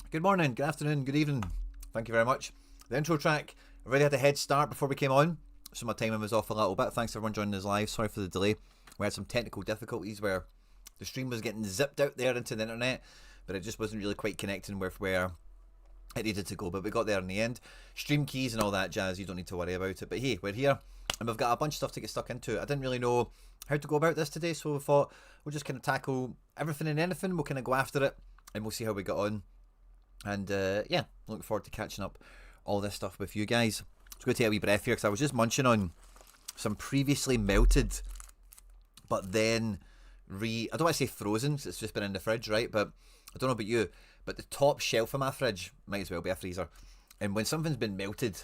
Good morning, good afternoon, good evening. Thank you very much. The intro track already had a head start before we came on, so my timing was off a little bit. Thanks everyone joining us live. Sorry for the delay. We had some technical difficulties where the stream was getting zipped out there into the internet, but it just wasn't really quite connecting with where it needed to go. But we got there in the end. Stream keys and all that jazz, you don't need to worry about it. But hey, we're here and we've got a bunch of stuff to get stuck into. I didn't really know how to go about this today, so we thought we'll just kind of tackle everything and anything. We'll kind of go after it and we'll see how we get on. And yeah, looking forward to catching up all this stuff with you guys. Just going to take a wee breath here because I was just munching on some previously melted, but then I don't want to say frozen because it's just been in the fridge, right? But I don't know about you, but the top shelf of my fridge might as well be a freezer. And when something's been melted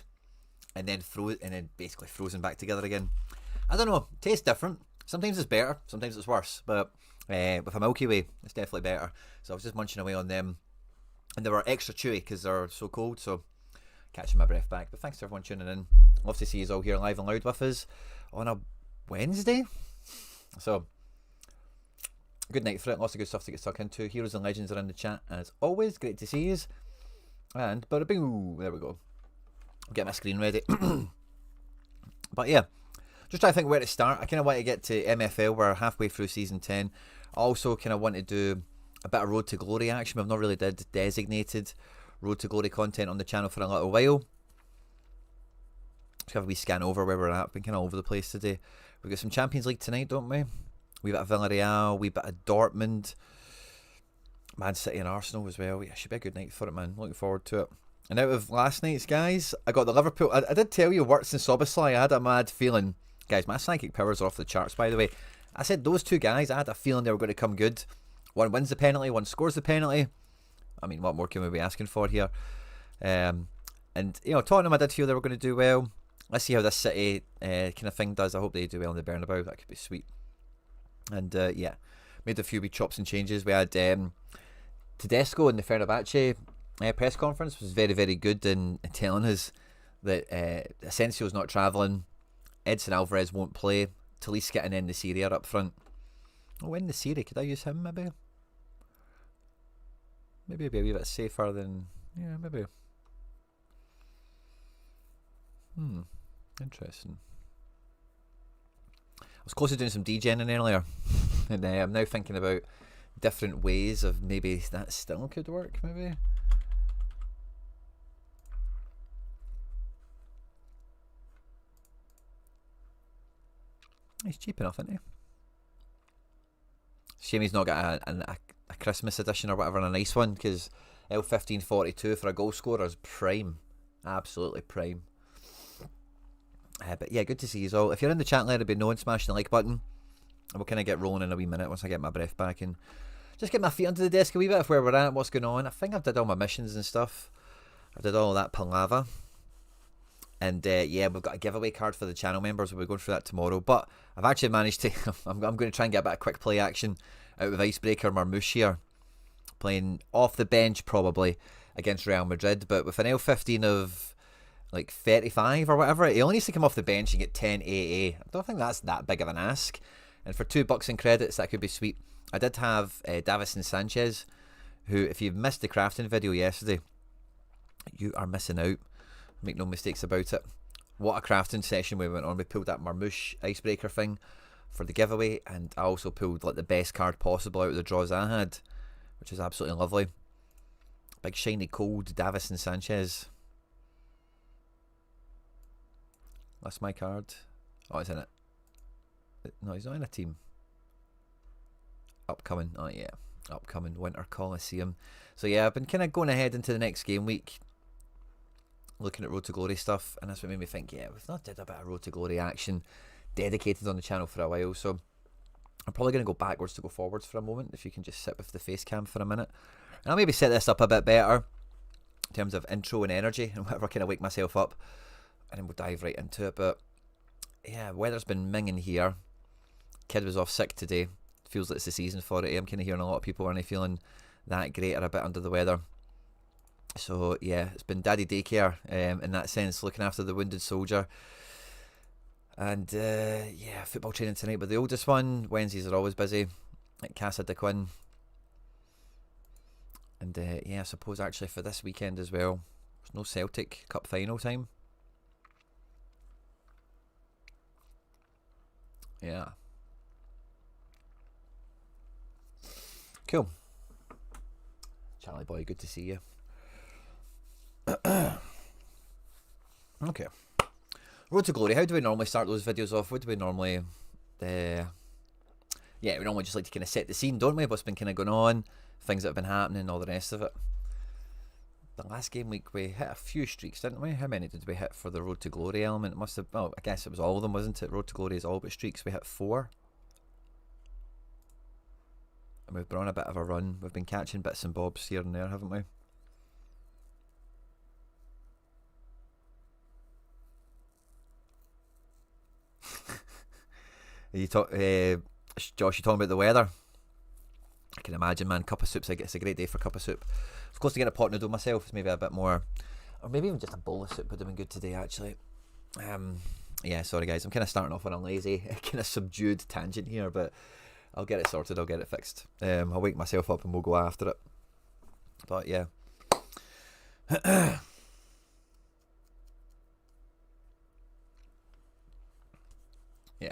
and then basically frozen back together again, I don't know, tastes different. Sometimes it's better, sometimes it's worse. But with a Milky Way, it's definitely better. So I was just munching away on them. And they were extra chewy because they're so cold, so catching my breath back. But thanks to everyone tuning in. Love to see you all here live and loud with us on a Wednesday. So, good night for it. Lots of good stuff to get stuck into. Heroes and legends are in the chat as always. Great to see you. And bada-boo, there we go. I'll get my screen ready. But yeah, just trying to think where to start. I kind of want to get to MFL. We're halfway through season 10. I also kind of want to do a bit of Road to Glory action. We've not really did designated Road to Glory content on the channel for a little while. Just have a wee scan over where we're at. Been kind of all over the place today. We've got some Champions League tonight, don't we? We've got a Villarreal, we've got a Dortmund, Man City and Arsenal as well. Yeah, should be a good night for it, man. Looking forward to it. And out of last night's, guys, I got the Liverpool. I did tell you, Wirtz and Szoboszlai, I had a mad feeling. Guys, my psychic powers are off the charts, by the way. I said those two guys, I had a feeling they were going to come good. One wins the penalty, one scores the penalty. I mean, what more can we be asking for here? And, you know, Tottenham, I did feel they were going to do well. Let's see how this City kind of thing does. I hope they do well in the Bernabeu. That could be sweet. And, yeah, made a few wee chops and changes. We had Tedesco in the Fenerbahce press conference. Was very, very good in telling us that Asensio's not travelling. Edson Alvarez won't play. Talisca and then the Syria up front. Oh, in the Syria, could I use him maybe? Maybe be a wee bit safer than... Yeah, maybe. Interesting. I was close to doing some degenning earlier. And I'm now thinking about different ways of maybe that still could work, maybe. He's cheap enough, isn't he? Shame he's not got a Christmas edition or whatever, and a nice one, because L1542 for a goal scorer is prime. Absolutely prime. But yeah, good to see you all. If you're in the chat, let it be known, smash the like button. And we'll kind of get rolling in a wee minute once I get my breath back and just get my feet under the desk a wee bit of where we're at, what's going on. I think I've did all my missions and stuff. I did all that palaver. And yeah, we've got a giveaway card for the channel members. We'll be going through that tomorrow. But I've actually managed to... I'm going to try and get a bit of quick play action out of Icebreaker Marmouche here. Playing off the bench probably against Real Madrid. But with an L15 of like 35 or whatever, he only needs to come off the bench and get 10 AA. I don't think that's that big of an ask. And for $2 in credits, that could be sweet. I did have Davison Sanchez, who, if you've missed the crafting video yesterday, you are missing out. Make no mistakes about it. What a crafting session we went on. We pulled that Marmouche icebreaker thing for the giveaway, and I also pulled like the best card possible out of the draws I had, which is absolutely lovely. Big shiny cold Davison Sanchez. That's my card. Oh, it's in it. No, he's not in a team. Upcoming. Oh yeah, upcoming Winter Coliseum. So yeah, I've been kind of going ahead into the next game week, looking at Road to Glory stuff, and that's what made me think, yeah, we've not did a bit of Road to Glory action dedicated on the channel for a while, so I'm probably going to go backwards to go forwards for a moment, if you can just sit with the face cam for a minute. And I'll maybe set this up a bit better in terms of intro and energy and whatever, kind of wake myself up, and then we'll dive right into it. But yeah, weather's been minging here. Kid was off sick today. Feels like it's the season for it. I'm kind of hearing a lot of people aren't feeling that great or a bit under the weather. So yeah, it's been daddy daycare in that sense, looking after the wounded soldier. And yeah, football training tonight with the oldest one. Wednesdays are always busy at Casa de Quinn. And yeah, I suppose actually for this weekend as well, there's no Celtic Cup final time. Yeah. Cool. Charlie boy, good to see you. Okay. Road to Glory, how do we normally start those videos off? What do we normally... yeah, we normally just like to kind of set the scene, don't we? What's been kind of going on, things that have been happening, all the rest of it. The last game week we hit a few streaks, didn't we? How many did we hit for the Road to Glory element? It must have... well, I guess it was all of them, wasn't it? Road to Glory is all but streaks. We hit 4. And we've been on a bit of a run. We've been catching bits and bobs here and there, haven't we? Josh, you talking about the weather? I can imagine, man. Cup of soup's it's a great day for cup of soup. Of course, to get a pot noodle myself is maybe a bit more, or maybe even just a bowl of soup would have been good today, actually. Yeah, sorry guys, I'm kind of starting off on a lazy, kind of subdued tangent here, but I'll get it sorted. I'll get it fixed. I'll wake myself up and we'll go after it. But yeah. Yeah.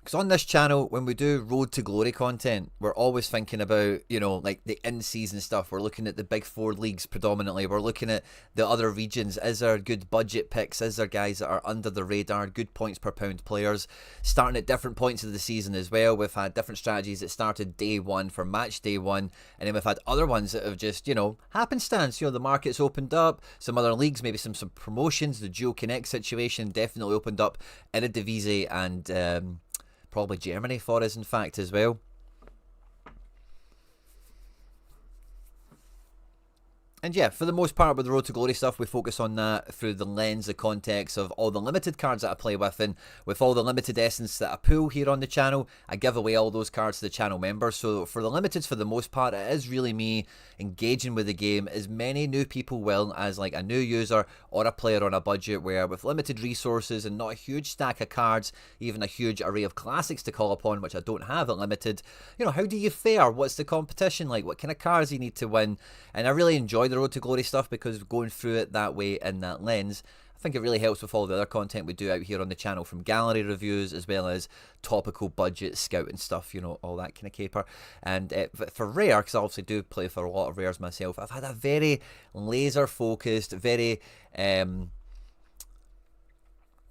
Because on this channel, when we do Road to Glory content, we're always thinking about, you know, like the in-season stuff. We're looking at the big 4 leagues predominantly. We're looking at the other regions. Is there good budget picks? Is there guys that are under the radar? Good points per pound players? Starting at different points of the season as well. We've had different strategies that started day 1 for match day 1. And then we've had other ones that have just, you know, happenstance. You know, the market's opened up. Some other leagues, maybe some promotions. The Duo Connect situation definitely opened up. Eredivisie and... probably Germany for us, in fact, as well. And yeah, for the most part with the Road to Glory stuff, we focus on that through the lens, the context of all the limited cards that I play with, and with all the limited essence that I pull here on the channel, I give away all those cards to the channel members. So for the limiteds, for the most part, it is really me engaging with the game as many new people will as like a new user or a player on a budget, where with limited resources and not a huge stack of cards, even a huge array of classics to call upon, which I don't have at limited, you know, how do you fare? What's the competition like? What kind of cards you need to win? And I really enjoy the Road to Glory stuff because going through it that way in that lens, I think it really helps with all the other content we do out here on the channel, from gallery reviews as well as topical budget scouting stuff, you know, all that kind of caper. And for rare, because I obviously do play for a lot of rares myself, I've had a very laser focused, very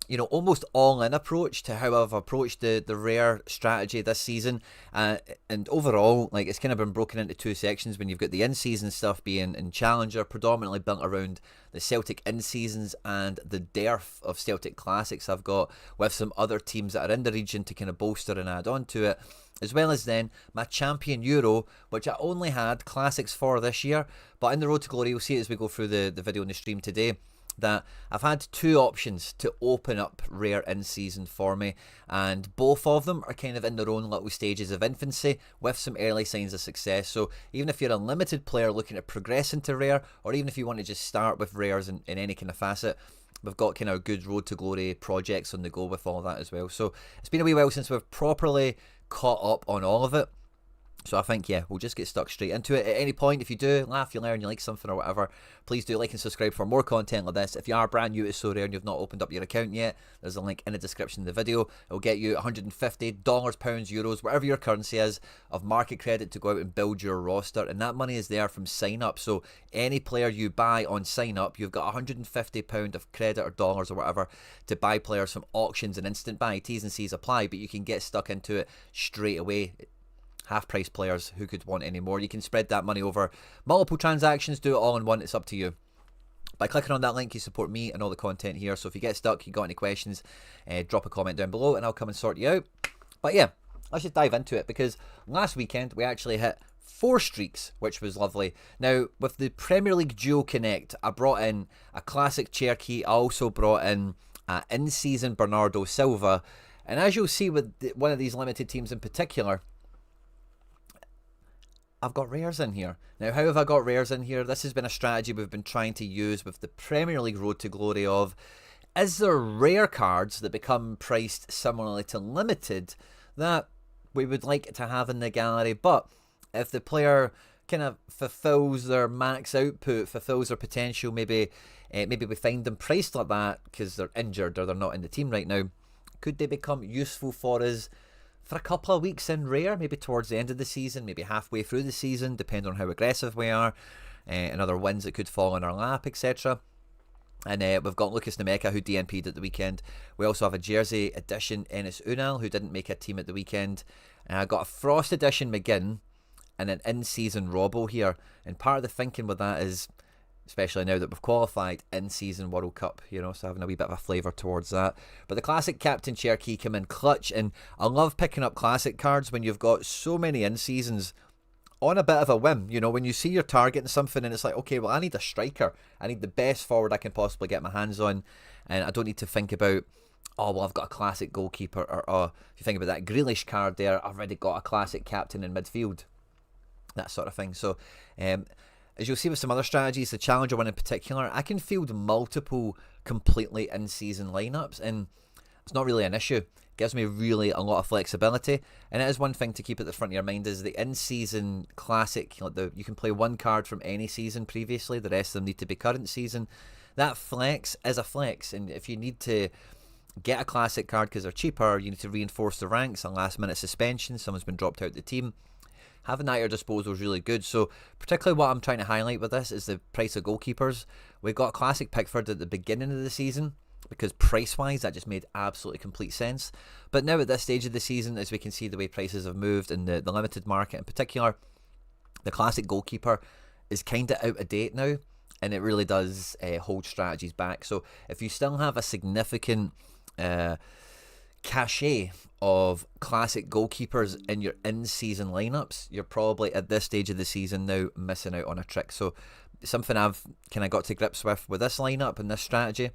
you know, almost all-in approach to how I've approached the rare strategy this season, and overall, like, it's kind of been broken into 2 sections. When you've got the in-season stuff being in Challenger, predominantly built around the Celtic in-seasons and the dearth of Celtic classics I've got with some other teams that are in the region to kind of bolster and add on to it, as well as then my Champion Euro, which I only had classics for this year, but in the Road to Glory, you'll see it as we go through the video in the stream today, that I've had 2 options to open up rare in season for me, and both of them are kind of in their own little stages of infancy with some early signs of success. So even if you're a limited player looking to progress into rare, or even if you want to just start with rares in any kind of facet, we've got kind of good Road to Glory projects on the go with all that as well. So it's been a wee while since we've properly caught up on all of it. So I think, yeah, we'll just get stuck straight into it. At any point, if you do laugh, you learn, you like something or whatever, please do like and subscribe for more content like this. If you are brand new to Sorare and you've not opened up your account yet, there's a link in the description of the video. It'll get you $150, pounds, euros, whatever your currency is, of market credit to go out and build your roster. And that money is there from sign up. So any player you buy on sign up, you've got £150 of credit or dollars or whatever to buy players from auctions and instant buy. T's and C's apply, but you can get stuck into it straight away. Half-price players, who could want any more? You can spread that money over multiple transactions, do it all in one, it's up to you. By clicking on that link, you support me and all the content here. So if you get stuck, you got any questions, drop a comment down below and I'll come and sort you out. But yeah, let's just dive into it, because last weekend we actually hit 4 streaks, which was lovely. Now, with the Premier League Duo Connect, I brought in a classic Cherokee. I also brought in in-season Bernardo Silva. And as you'll see with one of these limited teams in particular, I've got rares in here. Now, how have I got rares in here? This has been a strategy we've been trying to use with the Premier League Road to Glory of, is there rare cards that become priced similarly to limited that we would like to have in the gallery, but if the player kind of fulfills their max output, fulfills their potential, maybe we find them priced like that because they're injured or they're not in the team right now, could they become useful for us for a couple of weeks in rare, maybe towards the end of the season, maybe halfway through the season, depending on how aggressive we are, and other wins that could fall in our lap, etc. And we've got Lucas Nemeka, who DNP'd at the weekend. We also have a Jersey edition Enes Unal, who didn't make a team at the weekend. I got a Frost edition McGinn and an in-season Robbo here. And part of the thinking with that is, especially now that we've qualified, in-season World Cup, so having a wee bit of a flavour towards that. But the classic Captain Cherokee came in clutch, and I love picking up classic cards when you've got so many in-seasons on a bit of a whim. When you see you're targeting something and it's like, okay, well, I need a striker. I need the best forward I can possibly get my hands on, and I don't need to think about, oh, well, I've got a classic goalkeeper, or oh, if you think about that Grealish card there, I've already got a classic captain in midfield, that sort of thing. So as you'll see with some other strategies, the Challenger one in particular, I can field multiple completely in-season lineups, and it's not really an issue. It gives me really a lot of flexibility, and it is one thing to keep at the front of your mind is the in-season classic. You can play one card from any season previously, the rest of them need to be current season. That flex is a flex, and if you need to get a classic card because they're cheaper, you need to reinforce the ranks, a last-minute suspension, someone's been dropped out of the team, having that at your disposal is really good. So particularly what I'm trying to highlight with this is the price of goalkeepers. We got classic Pickford at the beginning of the season because price-wise that just made absolutely complete sense. But now at this stage of the season, as we can see the way prices have moved in the limited market in particular, the classic goalkeeper is kind of out of date now, and it really does hold strategies back. So if you still have a significant cachet of classic goalkeepers in your in-season lineups, you're probably at this stage of the season now missing out on a trick. So something I've kind of got to grips with this lineup and this strategy.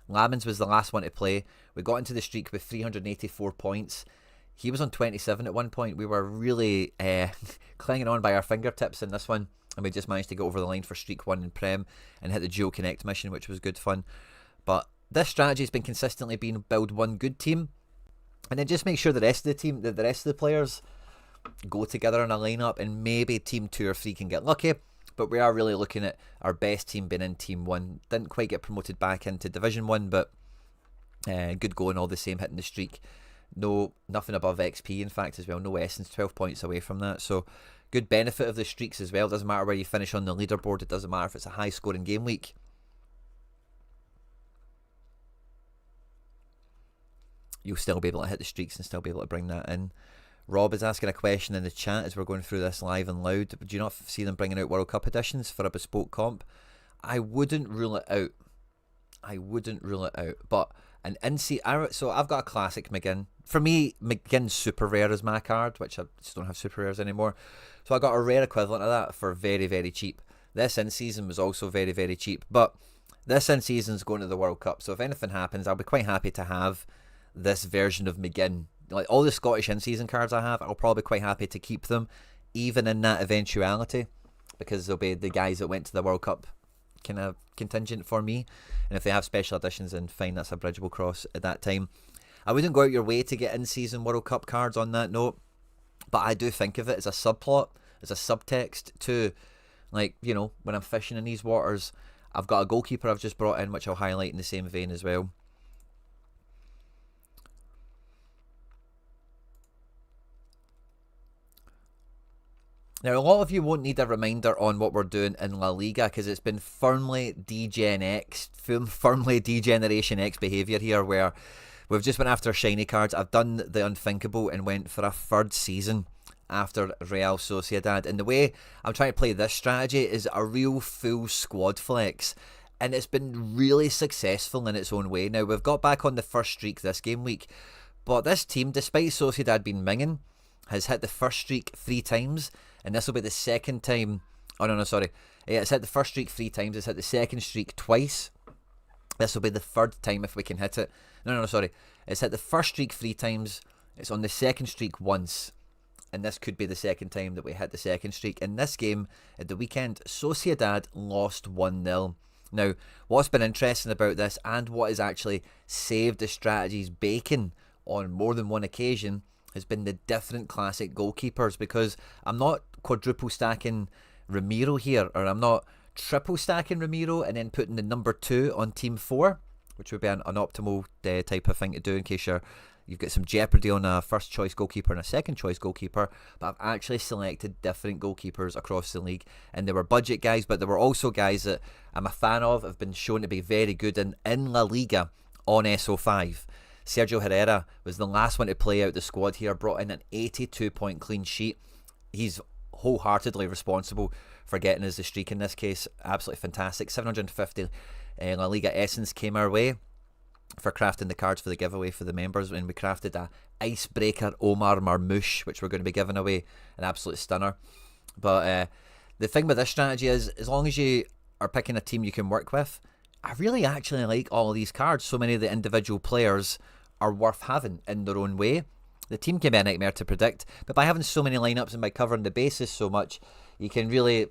Lamens was the last one to play. We got into the streak with 384 points. He was on 27 at one point. We were really clinging on by our fingertips in this one, and we just managed to get over the line for streak 1 in Prem and hit the Duo Connect mission, which was good fun. But this strategy has been consistently being build one good team, and then just make sure the rest of the team, the rest of the players go together in a lineup, and maybe team 2 or 3 can get lucky. But we are really looking at our best team being in Team 1. Didn't quite get promoted back into Division 1, but good going all the same, hitting the streak. Nothing above XP, in fact, as well. No Essence, 12 points away from that. So good benefit of the streaks as well. Doesn't matter where you finish on the leaderboard. It doesn't matter if it's a high scoring game week. You'll still be able to hit the streaks and still be able to bring that in. Rob is asking a question in the chat as we're going through this live and loud. Do you not see them bringing out World Cup editions for a bespoke comp? I wouldn't rule it out. But an so I've got a classic McGinn. For me, McGinn's super rare is my card, which I just don't have super rares anymore. So I got a rare equivalent of that for very, very cheap. This in-season was also very, very cheap. But this in-season's going to the World Cup. So if anything happens, I'll be quite happy to have this version of McGinn. Like all the Scottish in-season cards I have, I'll probably be quite happy to keep them, even in that eventuality, because they'll be the guys that went to the World Cup kind of contingent for me. And if they have special editions, then fine, that's a bridgeable cross at that time. I wouldn't go out your way to get in-season World Cup cards on that note, but I do think of it as a subplot, as a subtext to, like, when I'm fishing in these waters, I've got a goalkeeper I've just brought in, which I'll highlight in the same vein as well. Now, a lot of you won't need a reminder on what we're doing in La Liga because it's been firmly firmly Degeneration X behaviour here, where we've just went after shiny cards. I've done the unthinkable and went for a third season after Real Sociedad. And the way I'm trying to play this strategy is a real full squad flex, and it's been really successful in its own way. Now, we've got back on the first streak this game week, but this team, despite Sociedad being minging, has hit the first streak 3 times. And this will be the second time. Oh, no, sorry. Yeah, it's hit the first streak 3 times. It's hit the second streak twice. This will be the third time if we can hit it. No, sorry. It's hit the first streak 3 times. It's on the second streak once. And this could be the second time that we hit the second streak. In this game, at the weekend, Sociedad lost 1-0. Now, what's been interesting about this, and what has actually saved the strategy's bacon on more than one occasion, has been the different classic goalkeepers, because I'm not quadruple stacking Ramiro here, or I'm not triple stacking Ramiro and then putting the number 2 on team 4, which would be an optimal type of thing to do in case you've got some jeopardy on a first choice goalkeeper and a second choice goalkeeper. But I've actually selected different goalkeepers across the league, and they were budget guys, but there were also guys that I'm a fan of, have been shown to be very good in La Liga on SO5. Sergio Herrera was the last one to play out the squad here, brought in an 82-point clean sheet. He's wholeheartedly responsible for getting us the streak in this case. Absolutely fantastic. 750 La Liga Essence came our way for crafting the cards for the giveaway for the members, and we crafted a Icebreaker Omar Marmoush, which we're going to be giving away. An absolute stunner. But the thing with this strategy is, as long as you are picking a team you can work with, I really actually like all of these cards. So many of the individual players are worth having in their own way. The team can be a nightmare to predict, but by having so many lineups and by covering the bases so much, you can really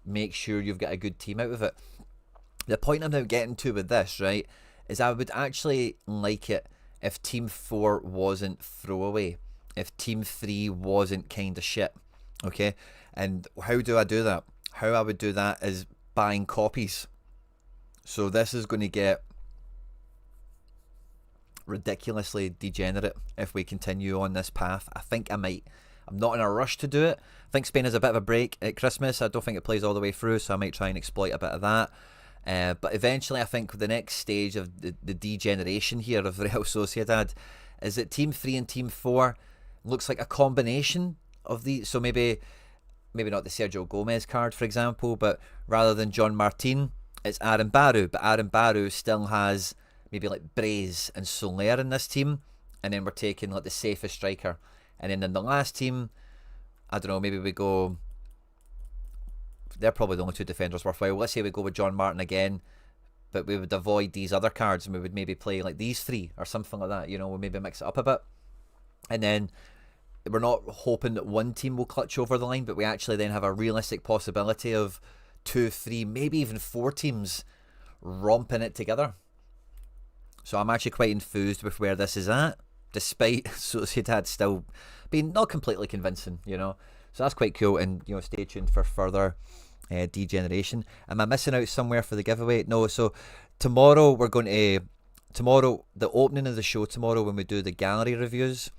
make sure you've got a good team out of it. The point I'm now getting to with this, right, is I would actually like it if team 4 wasn't throwaway, if team 3 wasn't kind of shit, okay? And how do I do that? How I would do that is buying copies. So this is going to get ridiculously degenerate if we continue on this path. I think I might. I'm not in a rush to do it. I think Spain has a bit of a break at Christmas. I don't think it plays all the way through, so I might try and exploit a bit of that. But eventually I think the next stage of the degeneration here of Real Sociedad is that Team 3 and Team 4 looks like a combination of these. So maybe not the Sergio Gomez card, for example, but rather than John Martin, it's Aaron Baru. But Aaron Baru still has maybe like Braze and Soler in this team, and then we're taking like the safest striker. And then in the last team, I don't know, maybe we go, they're probably the only 2 defenders worthwhile. Let's say we go with John Martin again, but we would avoid these other cards, and we would maybe play like these 3 or something like that. You know, we'll maybe mix it up a bit. And then we're not hoping that one team will clutch over the line, but we actually then have a realistic possibility of 2, 3, maybe even 4 teams romping it together. So I'm actually quite enthused with where this is at, despite Sociedad still being not completely convincing, you know. So that's quite cool, and you know, stay tuned for further degeneration. Am I missing out somewhere for the giveaway? No. So tomorrow the opening of the show tomorrow, when we do the gallery reviews,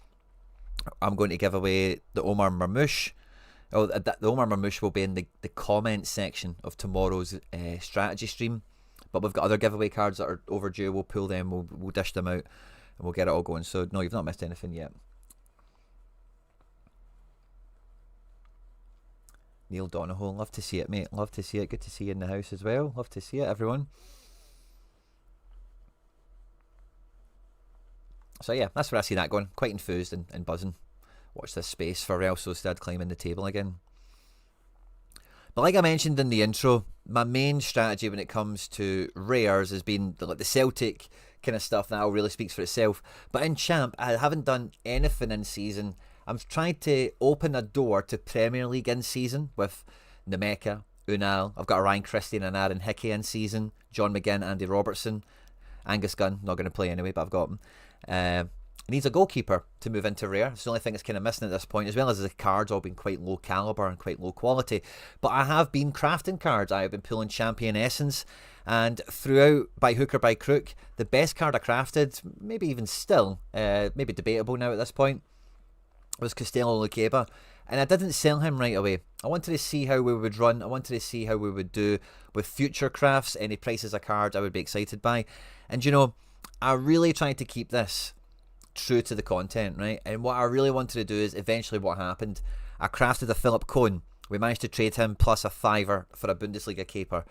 I'm going to give away the Omar Marmoush. Oh, the Omar Marmoush will be in the comment section of tomorrow's strategy stream. But we've got other giveaway cards that are overdue. We'll pull them, we'll dish them out, and we'll get it all going. So no, you've not missed anything yet. Neil Donahoe, love to see it, mate. Love to see it. Good to see you in the house as well. Love to see it, everyone. So yeah, that's where I see that going. Quite enthused and buzzing. Watch this space for Real Sociedad climbing the table again. But like I mentioned in the intro, my main strategy when it comes to rares has been the Celtic kind of stuff. That all really speaks for itself. But in Champ, I haven't done anything in season. I'm trying to open a door to Premier League in season with Nemeka, Unal. I've got a Ryan Christie and an Aaron Hickey in season. John McGinn, Andy Robertson. Angus Gunn, not going to play anyway, but I've got him. Needs a goalkeeper to move into rare. It's the only thing that's kind of missing at this point, as well as the cards all being quite low caliber and quite low quality. But I have been crafting cards. I have been pulling Champion Essence, and throughout, by hook or by crook, the best card I crafted, maybe even still, maybe debatable now at this point, was Costello Luqueba. And I didn't sell him right away. I wanted to see how we would run. I wanted to see how we would do with future crafts. Any prices of cards I would be excited by. And you know, I really tried to keep this true to the content, right? And what I really wanted to do is eventually what happened. I crafted a Philip Cohn. We managed to trade him plus a $5 for a Bundesliga caper.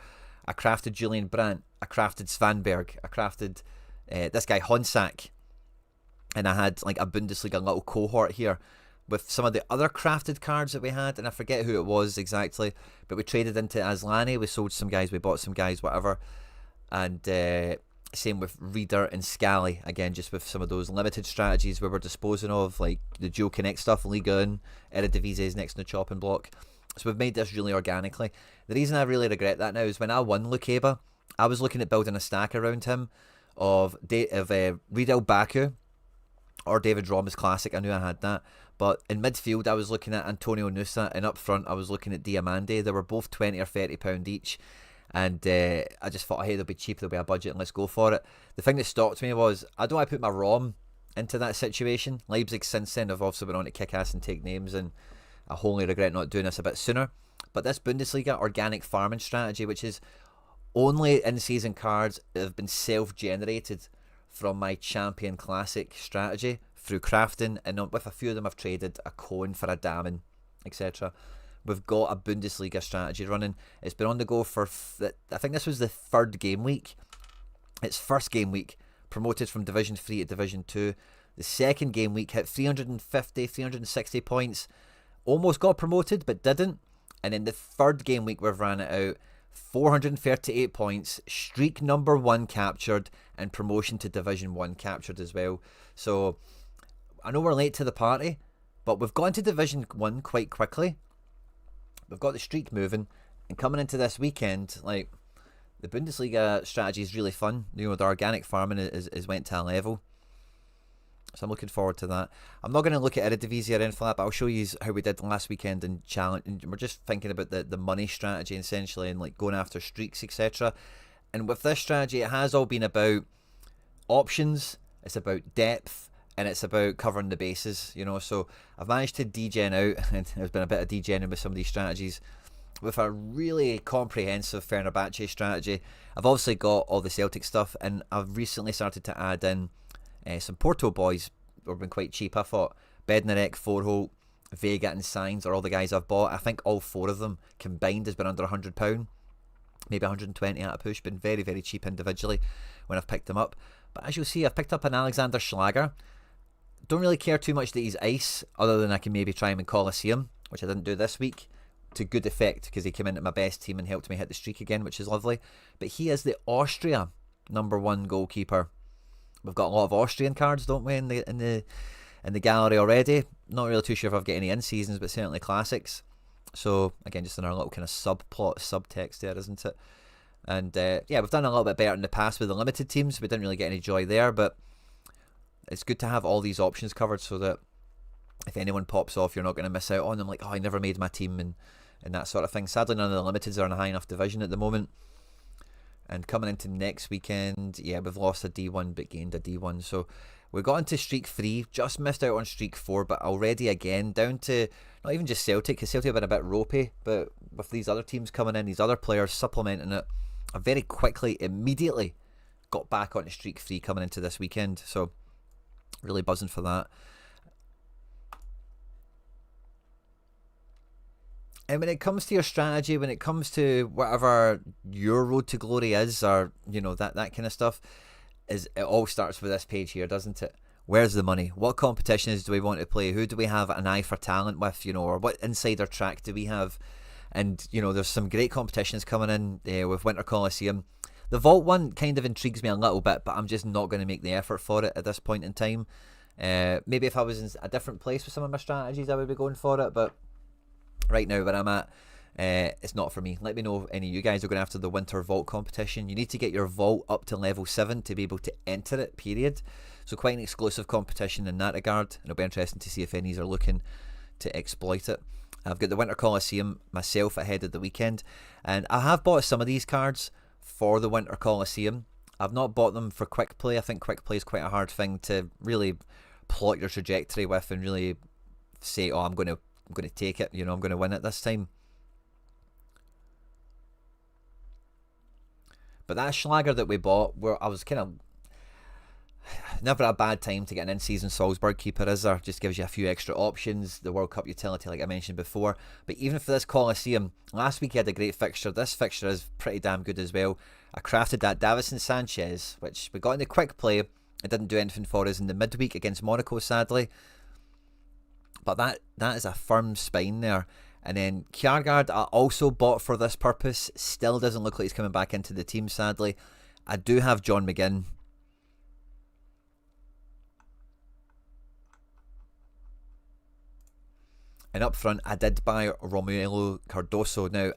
I crafted Julian Brandt. I crafted Svanberg. I crafted this guy Honsak. And I had like a Bundesliga little cohort here with some of the other crafted cards that we had, and I forget who it was exactly, but we traded into Aslani. We sold some guys, we bought some guys, whatever. And same with Reader and Scally, again, just with some of those limited strategies we were disposing of, like the Dual Connect stuff, Liga 1, Eredivisie is next in the chopping block. So we've made this really organically. The reason I really regret that now is when I won Luqueba, I was looking at building a stack around him of Riedel Baku or David Rama's Classic. I knew I had that, But in midfield, I was looking at Antonio Nusa, and up front, I was looking at Diamande. They were both £20 or £30 each. And I just thought, hey, they'll be cheap, there'll be a budget, and let's go for it. The thing that stopped me was, I don't want to put my ROM into that situation. Leipzig since then have also been on to kick ass and take names, and I wholly regret not doing this a bit sooner. But this Bundesliga organic farming strategy, which is only in-season cards that have been self-generated from my Champion Classic strategy through crafting, and with a few of them I've traded a coin for a Damen, etc. We've got a Bundesliga strategy running. It's been on the go for, I think this was the third game week. Its first game week, promoted from Division 3 to Division 2. The second game week hit 350, 360 points. Almost got promoted, but didn't. And in the third game week, we've ran it out. 438 points, streak number 1 captured, and promotion to Division 1 captured as well. So, I know we're late to the party, but we've gone to Division 1 quite quickly. We've got the streak moving, and coming into this weekend, like, the Bundesliga strategy is really fun. You know, the organic farming is went to a level. So I'm looking forward to that. I'm not going to look at Eredivisie or anything like that, but I'll show you how we did last weekend in challenge. And we're just thinking about the money strategy essentially, and like going after streaks, etc. And with this strategy, it has all been about options, it's about depth, and it's about covering the bases, you know. So I've managed to degen out, and there's been a bit of degening with some of these strategies, with a really comprehensive Fenerbahce strategy. I've obviously got all the Celtic stuff, and I've recently started to add in some Porto boys who have been quite cheap. I thought Bednarek, Forholt, Vega and Sainz are all the guys I've bought. I think all 4 of them combined has been under £100, maybe 120 at a push. Been very, very cheap individually when I've picked them up. But as you'll see, I've picked up an Alexander Schlager. Don't really care too much that he's ice, other than I can maybe try him in Colosseum, which I didn't do this week, to good effect, because he came into my best team and helped me hit the streak again, which is lovely. But he is the Austria #1 goalkeeper. We've got a lot of Austrian cards, don't we, in the gallery already. Not really too sure if I've got any in-seasons, but certainly classics. So, again, just another little kind of subplot, subtext there, isn't it? And, yeah, we've done a little bit better in the past with the limited teams. We didn't really get any joy there, but it's good to have all these options covered so that if anyone pops off, you're not going to miss out on them. Like, oh, I never made my team and that sort of thing. Sadly, none of the limiteds are in a high enough division at the moment. And coming into next weekend, yeah, we've lost a D1 but gained a D1. So we got into streak 3, just missed out on streak 4, but already again down to not even just Celtic, because Celtic have been a bit ropey, but with these other teams coming in, these other players supplementing it, I very quickly, immediately got back onto streak 3 coming into this weekend. So really buzzing for that. And when it comes to your strategy, when it comes to whatever your road to glory is, or, you know, that kind of stuff, it all starts with this page here, doesn't it? Where's the money? What competitions do we want to play? Who do we have an eye for talent with, you know, or what insider track do we have? And, you know, there's some great competitions coming in with Winter Coliseum. The Vault one kind of intrigues me a little bit, but I'm just not going to make the effort for it at this point in time. Maybe if I was in a different place with some of my strategies, I would be going for it, but right now where I'm at, it's not for me. Let me know if any of you guys are going after the Winter Vault competition. You need to get your Vault up to level 7 to be able to enter it, period. So quite an exclusive competition in that regard, and it'll be interesting to see if any are looking to exploit it. I've got the Winter Coliseum myself ahead of the weekend, and I have bought some of these cards for the Winter Coliseum. I've not bought them for quick play. I think quick play is quite a hard thing to really plot your trajectory with and really say, oh, I'm going to take it, you know, I'm going to win it this time. But that Schlager that we bought, where I was kind of never a bad time to get an in-season Salzburg keeper, is there? Just gives you a few extra options. The World Cup utility, like I mentioned before. But even for this Coliseum, last week he had a great fixture. This fixture is pretty damn good as well. I crafted that Davison Sanchez, which we got in the quick play. It didn't do anything for us in the midweek against Monaco, sadly. But that is a firm spine there. And then Kjærgaard I also bought for this purpose. Still doesn't look like he's coming back into the team, sadly. I do have John McGinn. And up front, I did buy Romulo Cardoso. Now,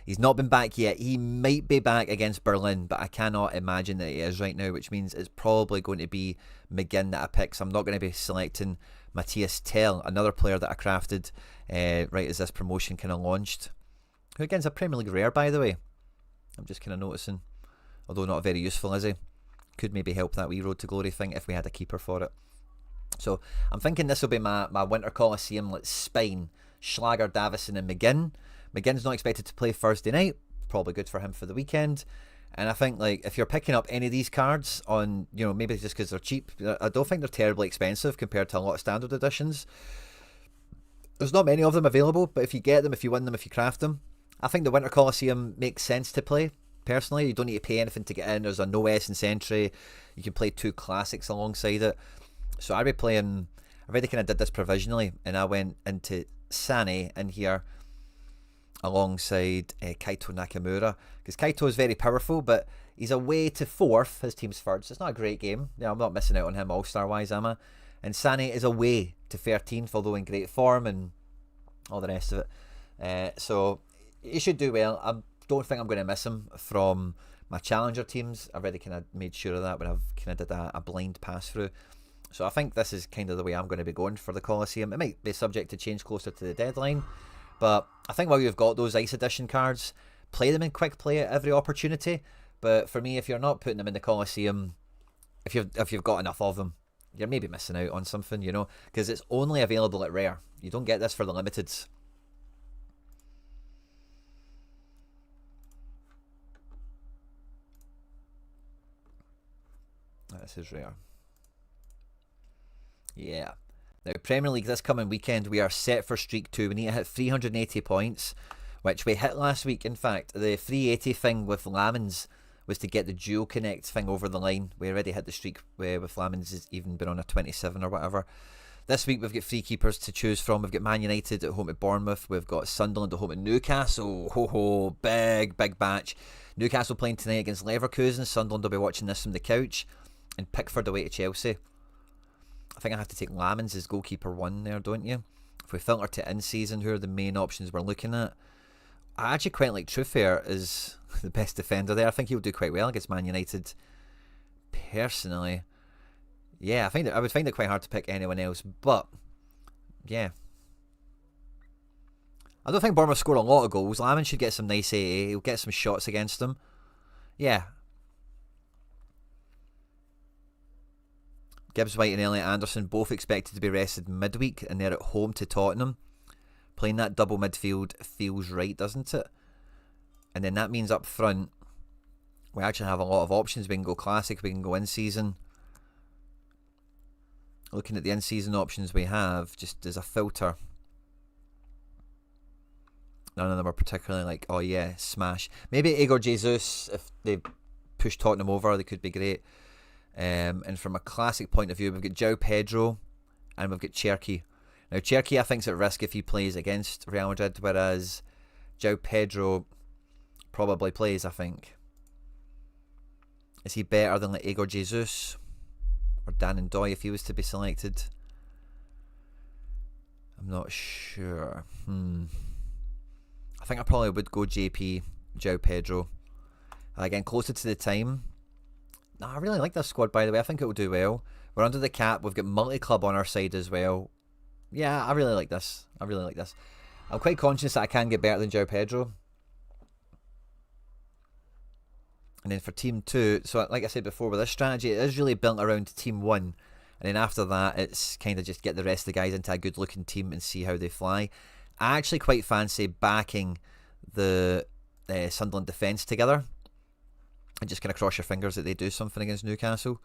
He's not been back yet. He might be back against Berlin, but I cannot imagine that he is right now, which means it's probably going to be McGinn that I pick. So I'm not going to be selecting Matthias Tell, another player that I crafted right as this promotion kind of launched. Who again's a Premier League rare, by the way. I'm just kind of noticing. Although not very useful, is he? Could maybe help that wee Road to Glory thing if we had a keeper for it. So I'm thinking this will be my Winter Coliseum. Let's Spine, Schlager, Davison and McGinn. McGinn's not expected to play Thursday night. Probably good for him for the weekend. And I think like if you're picking up any of these cards on, you know, maybe just because they're cheap, I don't think they're terribly expensive compared to a lot of standard editions. There's not many of them available, but if you get them, if you win them, if you craft them, I think the Winter Coliseum makes sense to play. Personally, you don't need to pay anything to get in. There's a no essence entry. You can play 2 classics alongside it. So I'd be playing, I already kind of did this provisionally, and I went into Sané in here alongside Kaito Nakamura, because Kaito is very powerful, but he's away to 4th, his team's 3rd, so it's not a great game. Yeah, I'm not missing out on him all-star wise, am I? And Sané is away to 13th, although in great form and all the rest of it. So he should do well. I don't think I'm going to miss him from my challenger teams. I've already kind of made sure of that when I've kind of did a blind pass through. So I think this is kind of the way I'm going to be going for the Coliseum. It might be subject to change closer to the deadline, but I think while you've got those Ice Edition cards, play them in quick play at every opportunity. But for me, if you're not putting them in the Coliseum, if you've got enough of them, you're maybe missing out on something, you know, because it's only available at rare. You don't get this for the limiteds. This is rare. Yeah. Now, Premier League this coming weekend, we are set for Streak 2. We need to hit 380 points, which we hit last week. In fact, the 380 thing with Lamans was to get the dual connect thing over the line. We already hit the streak with Lamans, has even been on a 27 or whatever. This week we've got 3 keepers to choose from. We've got Man United at home at Bournemouth. We've got Sunderland at home at Newcastle. Ho ho, big batch. Newcastle playing tonight against Leverkusen. Sunderland will be watching this from the couch. And Pickford away to Chelsea. I think I have to take Lamans as goalkeeper 1 there, don't you? If we filter to in-season, who are the main options we're looking at? I actually quite like Trufair as the best defender there. I think he'll do quite well against Man United. Personally, yeah, I would find it quite hard to pick anyone else, but yeah. I don't think Bournemouth score a lot of goals. Lamans should get some nice AA. He'll get some shots against them. Yeah. Gibbs White and Elliot Anderson both expected to be rested midweek, and they're at home to Tottenham. Playing that double midfield feels right, doesn't it? And then that means up front, we actually have a lot of options. We can go classic, we can go in-season. Looking at the in-season options we have, just as a filter, none of them are particularly like, oh yeah, smash. Maybe Igor Jesus, if they push Tottenham over, they could be great. And from a classic point of view, we've got João Pedro and we've got Cherki. Now, Cherki I think is at risk if he plays against Real Madrid, whereas João Pedro probably plays, I think. Is he better than like Igor Jesus or Dan Ndoye if he was to be selected? I'm not sure. I think I probably would go JP, João Pedro. Again, closer to the time. No, I really like this squad, by the way. I think it will do well. We're under the cap. We've got multi-club on our side as well. Yeah, I really like this. I'm quite conscious that I can get better than João Pedro. And then for Team 2, so like I said before, with this strategy, it is really built around Team 1. And then after that, it's kind of just get the rest of the guys into a good-looking team and see how they fly. I actually quite fancy backing the Sunderland defence together. And just kind of cross your fingers that they do something against Newcastle.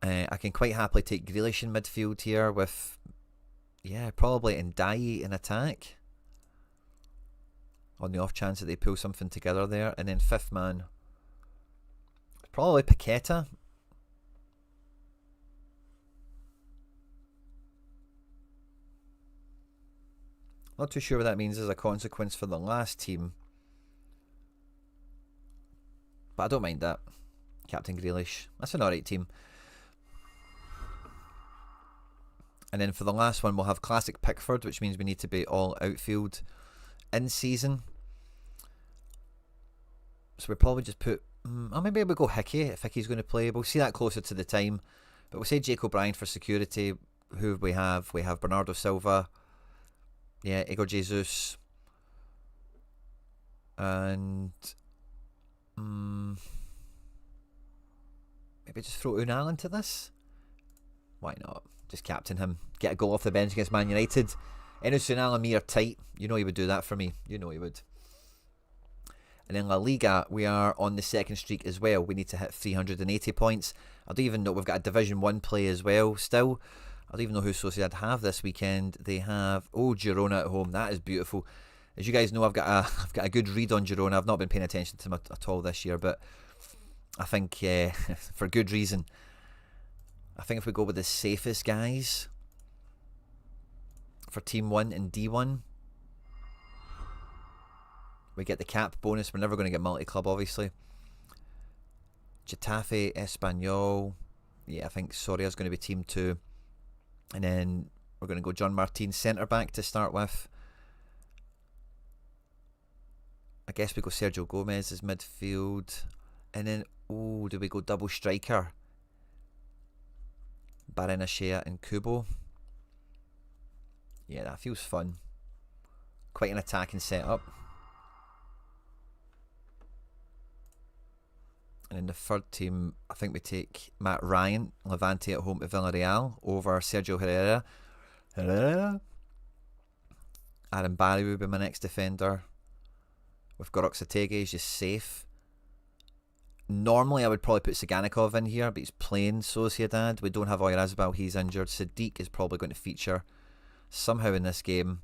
I can quite happily take Grealish in midfield here with, yeah, probably Ndiaye in attack. On the off chance that they pull something together there. And then 5th man, probably Paqueta. Not too sure what that means as a consequence for the last team. But I don't mind that. Captain Grealish. That's an alright team. And then for the last one, we'll have classic Pickford, which means we need to be all outfield in season. So we probably just put, or maybe we'll go Hickey if Hickey's going to play. We'll see that closer to the time. But we'll say Jake O'Brien for security. Who we have? We have Bernardo Silva. Yeah, Igor Jesus. And maybe just throw Unal into this. Why not? Just captain him. Get a goal off the bench against Man United. Enes Unal and me are tight. You know he would do that for me. You know he would. And in La Liga, we are on the second streak as well. We need to hit 380 points. I don't even know. We've got a Division 1 play as well still. I don't even know who Sociedad have this weekend. They have, Girona at home. That is beautiful. As you guys know, I've got a good read on Girona. I've not been paying attention to them at all this year, but I think for good reason. I think if we go with the safest guys for Team 1 and D1, we get the cap bonus. We're never going to get multi-club, obviously. Getafe, Espanyol. Yeah, I think Soria is going to be Team 2. And then we're going to go John Martin centre-back to start with. I guess we go Sergio Gomez as midfield. And then, do we go double striker? Barenashea and Kubo. Yeah, that feels fun. Quite an attacking setup. And in the third team, I think we take Matt Ryan, Levante at home to Villarreal, over Sergio Herrera. Aaron Barry will be my next defender. We've got Oxatege, he's just safe. Normally I would probably put Saganikov in here, but he's playing Sociedad. We don't have Oyarzabal, he's injured. Sadiq is probably going to feature somehow in this game.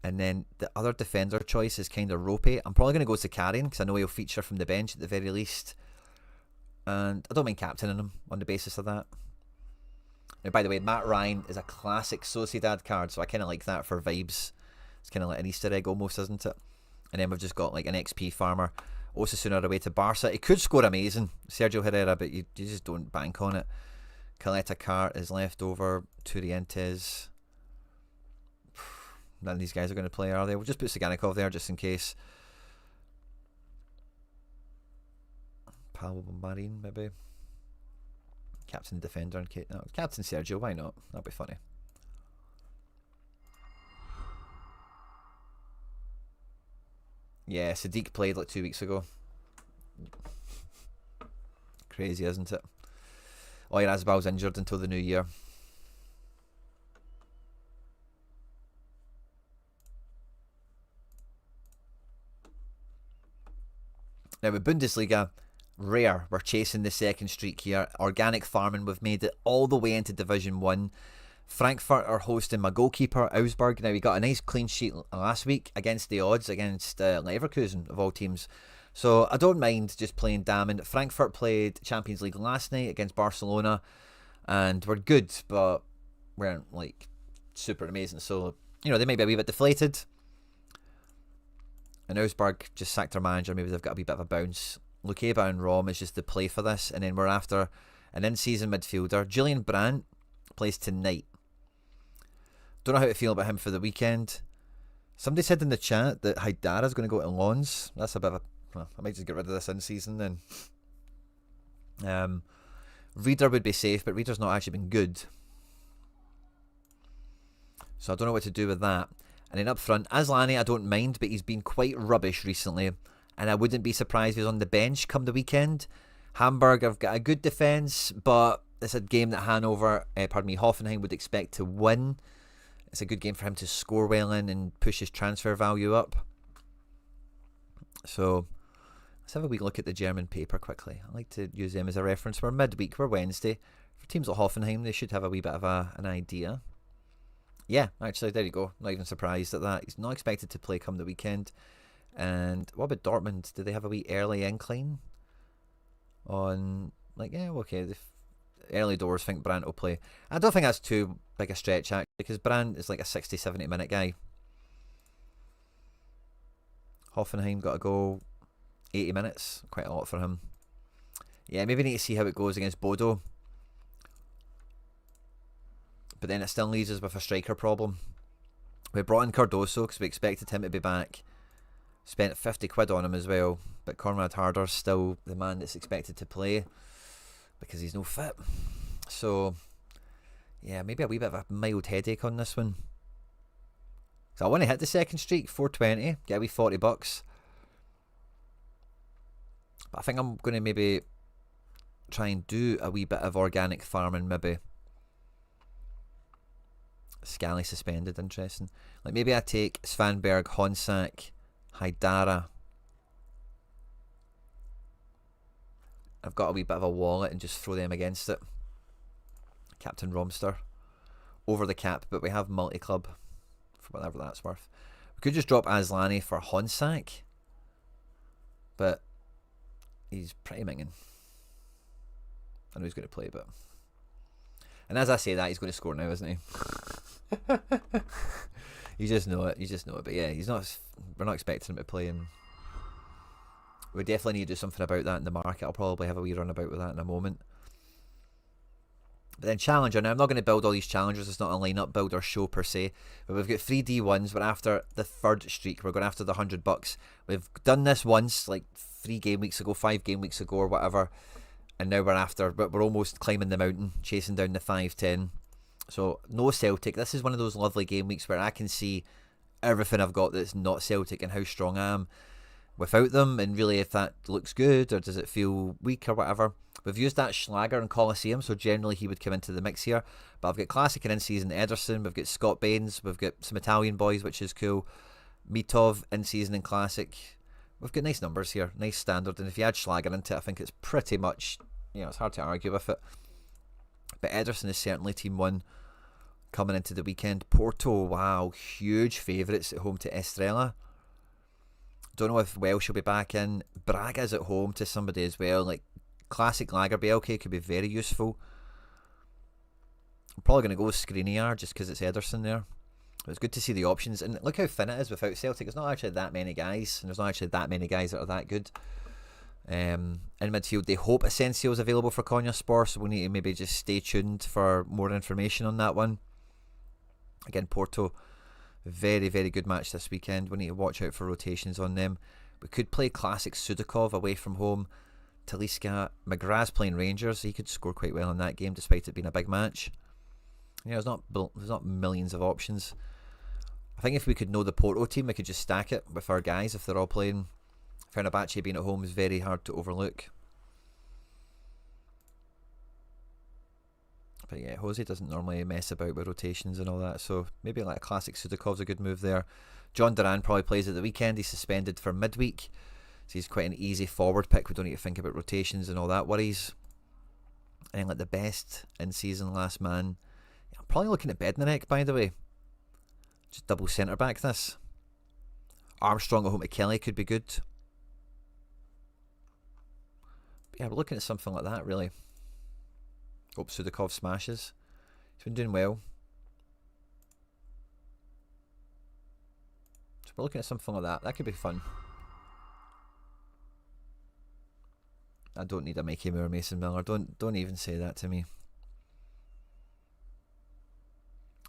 And then the other defender choice is kind of ropey. I'm probably going to go Zakarian because I know he'll feature from the bench at the very least. And I don't mind captaining him on the basis of that. Now, by the way, Matt Ryan is a classic Sociedad card, so I kind of like that for vibes. It's kind of like an Easter egg almost, isn't it? And then we've just got like an XP farmer. Osasuna away to Barca. He could score amazing, Sergio Herrera, but you just don't bank on it. Caleta Cart is left over. Turientes. None of these guys are going to play, are they? We'll just put Saganikov there just in case. Pablo Marin, maybe. Captain defender and no, Captain Sergio, why not? That'll be funny. Yeah, Sadiq played like 2 weeks ago. Crazy, isn't it? Oyarzabal injured until the new year. Now with Bundesliga, rare. We're chasing the second streak here. Organic farming, we've made it all the way into Division 1. Frankfurt are hosting my goalkeeper, Augsburg. Now, we got a nice clean sheet last week against the odds, against Leverkusen, of all teams. So I don't mind just playing Damon. Frankfurt played Champions League last night against Barcelona, and we're good, but we aren't, like, super amazing. So, you know, they may be a wee bit deflated. And Augsburg just sacked their manager. Maybe they've got a wee bit of a bounce. Lukeba and Rom is just the play for this. And then we're after an in-season midfielder. Julian Brandt plays tonight. Don't know how to feel about him for the weekend. Somebody said in the chat that Haidara's going to go to Lons. That's a bit of a... Well, I might just get rid of this in-season then. Reader would be safe, but Reader's not actually been good. So I don't know what to do with that. And then up front, Aslani I don't mind, but he's been quite rubbish recently. And I wouldn't be surprised if he's on the bench come the weekend. Hamburg have got a good defence, but it's a game that Hoffenheim would expect to win. It's a good game for him to score well in and push his transfer value up. So let's have a wee look at the German paper quickly. I like to use them as a reference. We're midweek, we're Wednesday. For teams like Hoffenheim, they should have a wee bit of an idea. Yeah, actually, there you go. Not even surprised at that. He's not expected to play come the weekend. And what about Dortmund? Do they have a wee early incline on, like, yeah, okay, the early doors think Brandt will play. I don't think that's too big a stretch, actually, because Brandt is like a 60-70 minute guy. Hoffenheim got to go 80 minutes. Quite a lot for him. Yeah, maybe need to see how it goes against Bodo. But then it still leaves us with a striker problem. We brought in Cardoso because we expected him to be back Spent 50 quid on him as well, but Conrad Harder's still the man that's expected to play because he's no fit. So, yeah, maybe a wee bit of a mild headache on this one. So I want to hit the second streak, 420, get a wee 40 bucks. But I think I'm going to maybe try and do a wee bit of organic farming, maybe. Scally suspended, interesting. Like maybe I take Svanberg, Honsak, Haidara. I've got a wee bit of a wallet and just throw them against it. Captain Romster. Over the cap, but we have multi-club for whatever that's worth. We could just drop Aslani for Honsak. But he's pretty minging. I know he's going to play, but... And as I say that, he's going to score now, isn't he? You just know it. You just know it. But yeah, he's not. We're not expecting him to play, and we definitely need to do something about that in the market. I'll probably have a wee run about with that in a moment. But then Challenger. Now I'm not going to build all these challengers. It's not a lineup build or show per se. But we've got 3 D1s. We're after the 3rd streak. We're going after the $100. We've done this once, like 3 game weeks ago, 5 game weeks ago, or whatever. And now we're after, but we're almost climbing the mountain, chasing down the 510. So no Celtic. This is one of those lovely game weeks where I can see everything I've got that's not Celtic and how strong I am without them, and really if that looks good or does it feel weak or whatever. We've used that Schlager and Colosseum, so generally he would come into the mix here. But I've got Classic and in-season Ederson, we've got Scott Baines, we've got some Italian boys, which is cool. Mitov, in-season and Classic. We've got nice numbers here, nice standard, and if you add Schlager into it, I think it's pretty much, you know, it's hard to argue with it. But Ederson is certainly team 1 coming into the weekend. Porto, wow, huge favourites at home to Estrela. Don't know if Welsh will be back in. Braga's at home to somebody as well. Like Classic Lager BLK could be very useful. I'm probably going to go with Skriniar just because it's Ederson there. It's good to see the options, and look how thin it is without Celtic. There's not actually that many guys, and there's not actually that many guys that are that good. In midfield, they hope Asensio is available for Konyaspor, so we need to maybe just stay tuned for more information on that one. Again, Porto, very, very good match this weekend. We need to watch out for rotations on them. We could play Classic Sudakov away from home. Talisca, McGrath's playing Rangers. He could score quite well in that game, despite it being a big match. Yeah, there's not millions of options. I think if we could know the Porto team, we could just stack it with our guys if they're all playing. Fenerbahce being at home is very hard to overlook. But yeah, Jose doesn't normally mess about with rotations and all that, so maybe like a Classic Sudakov's a good move there. John Duran probably plays at the weekend. He's suspended for midweek, so he's quite an easy forward pick. We don't need to think about rotations and all that worries. And like the best in-season last man, I'm probably looking at Bednarek, by the way. Just double centre back this. Armstrong at home to Kelly could be good. But yeah, we're looking at something like that really. Hope Sudakov smashes. He's been doing well. So we're looking at something like that. That could be fun. I don't need a Mickey Moore Mason Miller. Don't even say that to me.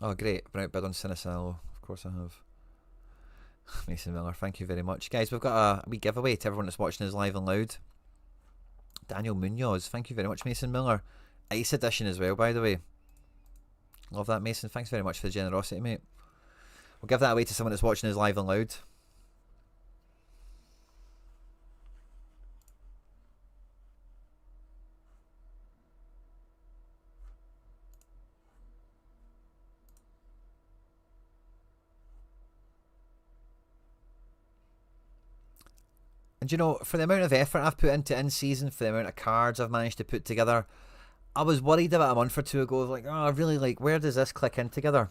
Oh great, I've been outbid on Sinisalo. Of course I have. Mason Miller, thank you very much. Guys, we've got a wee giveaway to everyone that's watching us live and loud. Daniel Munoz, thank you very much, Mason Miller. Ice edition as well, by the way. Love that, Mason. Thanks very much for the generosity, mate. We'll give that away to someone that's watching us live and loud. And you know, for the amount of effort I've put into in-season, for the amount of cards I've managed to put together, I was worried about a month or two ago, like, oh, really, like, where does this click in together?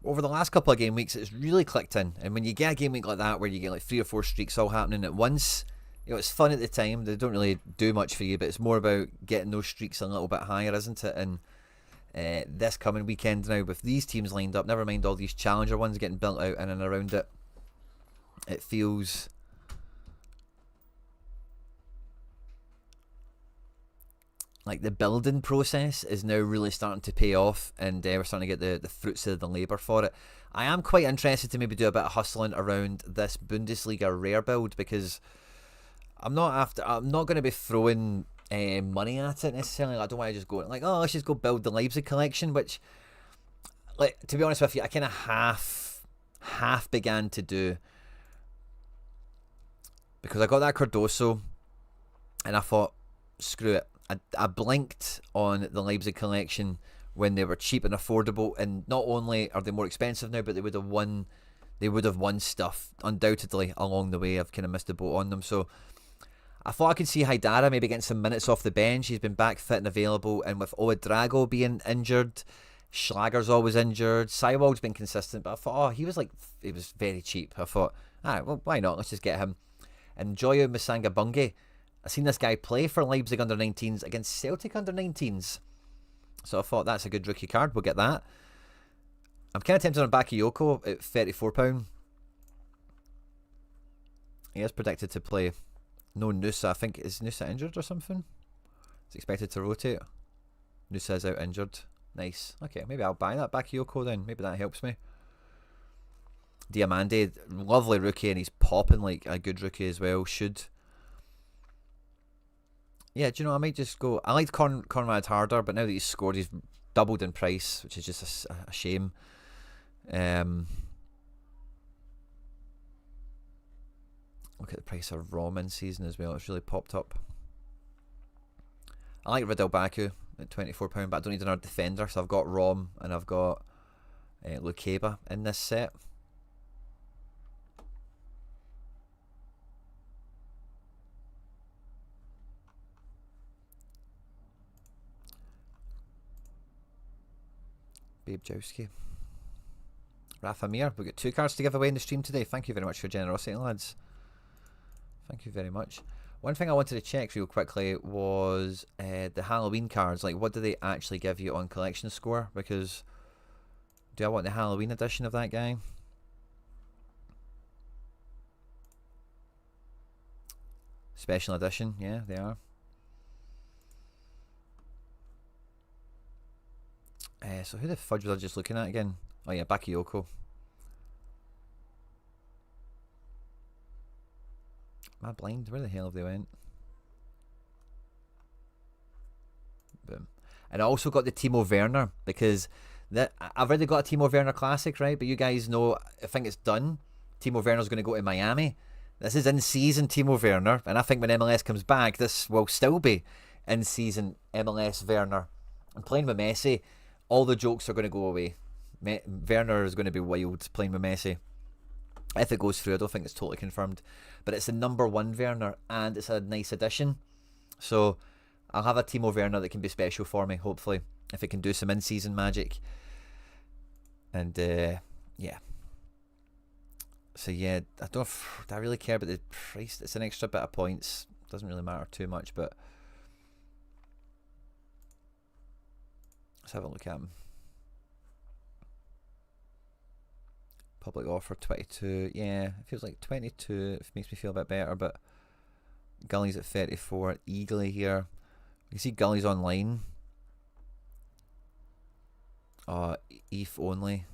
Over the last couple of game weeks, it's really clicked in. And when you get a game week like that, where you get like 3 or 4 streaks all happening at once, you know, it's fun at the time. They don't really do much for you, but it's more about getting those streaks a little bit higher, isn't it? And this coming weekend now, with these teams lined up, never mind all these challenger ones getting built out in and around it, it feels like the building process is now really starting to pay off, and we're starting to get the fruits of the labour for it. I am quite interested to maybe do a bit of hustling around this Bundesliga rare build, because I'm not going to be throwing money at it necessarily. I don't want to just go like, oh, let's just go build the Leipzig collection, which, like, to be honest with you, I kind of half began to do, because I got that Cardoso and I thought, screw it. I blinked on the Leipzig collection when they were cheap and affordable, and not only are they more expensive now, but they would have won stuff undoubtedly along the way. I've kind of missed the boat on them, so I thought I could see Haidara maybe getting some minutes off the bench. He's been back fit and available, and with Ouedraogo being injured, Schlager's always injured, Seiwald's been consistent, but I thought, oh, he was very cheap. I thought, alright, well, why not? Let's just get him. And Joyo Musanga Bunge, I've seen this guy play for Leipzig under 19s against Celtic under 19s. So I thought, that's a good rookie card, we'll get that. I'm kind of tempted on Bakayoko at £34. He is predicted to play. No Nusa, I think. Is Nusa injured or something? He's expected to rotate. Nusa is out injured. Nice. Okay, maybe I'll buy that Bakayoko then. Maybe that helps me. Diamande, lovely rookie, and he's popping like a good rookie as well. Should. Yeah, do you know, I might just go. I liked Conrad harder, but now that he's scored, he's doubled in price, which is just a shame. Look at the price of Rom in season as well. It's really popped up. I like Riddle Baku at £24, but I don't need another defender, so I've got Rom and I've got Lukeba in this set. Babe Jowski. Rafa Mir, we've got 2 cards to give away in the stream today. Thank you very much for your generosity, lads. Thank you very much. One thing I wanted to check real quickly was the Halloween cards. Like, what do they actually give you on collection score? Because do I want the Halloween edition of that guy? Special edition, yeah, they are. So who the fudge was I just looking at again? Oh yeah, Bakayoko. Am I blind? Where the hell have they went? Boom. And I also got the Timo Werner, because I've already got a Timo Werner Classic, right? But you guys know, I think it's done. Timo Werner's going to go to Miami. This is in-season Timo Werner, and I think when MLS comes back, this will still be in-season MLS Werner. I'm playing with Messi. All the jokes are going to go away. Werner is going to be wild playing with Messi. If it goes through, I don't think it's totally confirmed. But it's the #1 Werner, and it's a nice addition. So I'll have a Timo Werner that can be special for me, hopefully, if it can do some in-season magic. And, yeah. So, yeah, do I really care about the price? It's an extra bit of points. Doesn't really matter too much, but let's have a look at him. Public offer 22. Yeah, it feels like 22. It makes me feel a bit better, but Gully's at 34. Eagly here. You can see Gully's online. ETH only.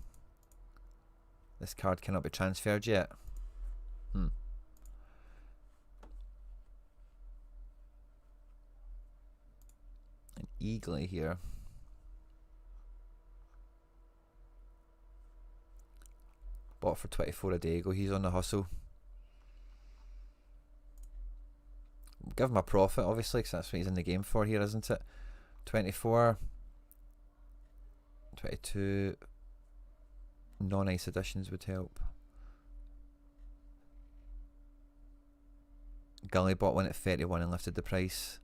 This card cannot be transferred yet. And Eagly here. Bought for 24 a day ago. He's on the hustle. Give him a profit, obviously, because that's what he's in the game for here, isn't it? 24. 22. Non-ice additions would help. Gully bought one at 31 and lifted the price.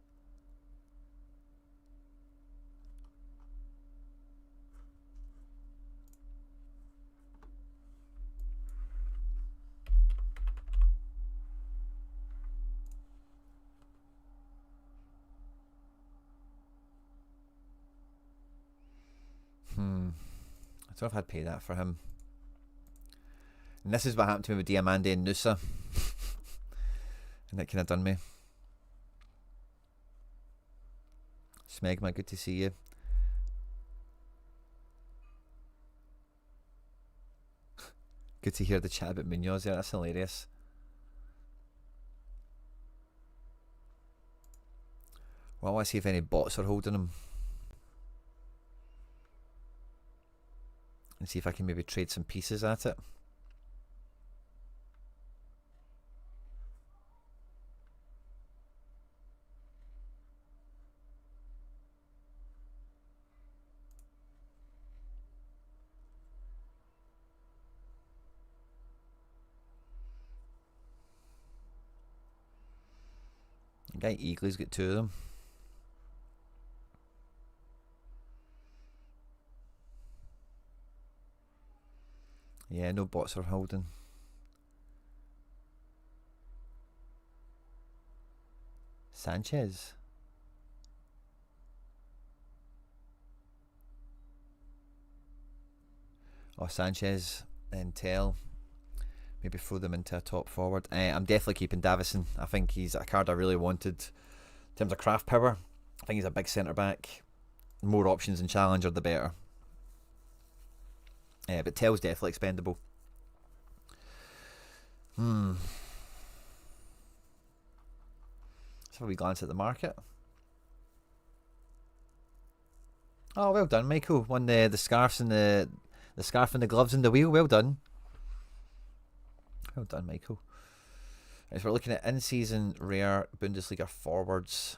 I don't know if I'd pay that for him. And this is what happened to me with Diamande and Nusa. And that kind of done me. Smegma, good to see you. Good to hear the chat about Munoz there, that's hilarious. Well, I want to see if any bots are holding him. And see if I can maybe trade some pieces at it. Guy Eagly's got 2 of them. Yeah, no bots are holding. Sanchez. Oh, Sanchez and Theo. Maybe throw them into a top forward. I'm definitely keeping Davison. I think he's a card I really wanted. In terms of craft power, I think he's a big centre back. More options in Challenger, the better. But Theo's definitely expendable. Let's have a wee glance at the market. Oh, well done, Michael. Won the scarves and the scarf and the gloves and the wheel. Well done. Well done, Michael. Right, so we're looking at in-season rare Bundesliga forwards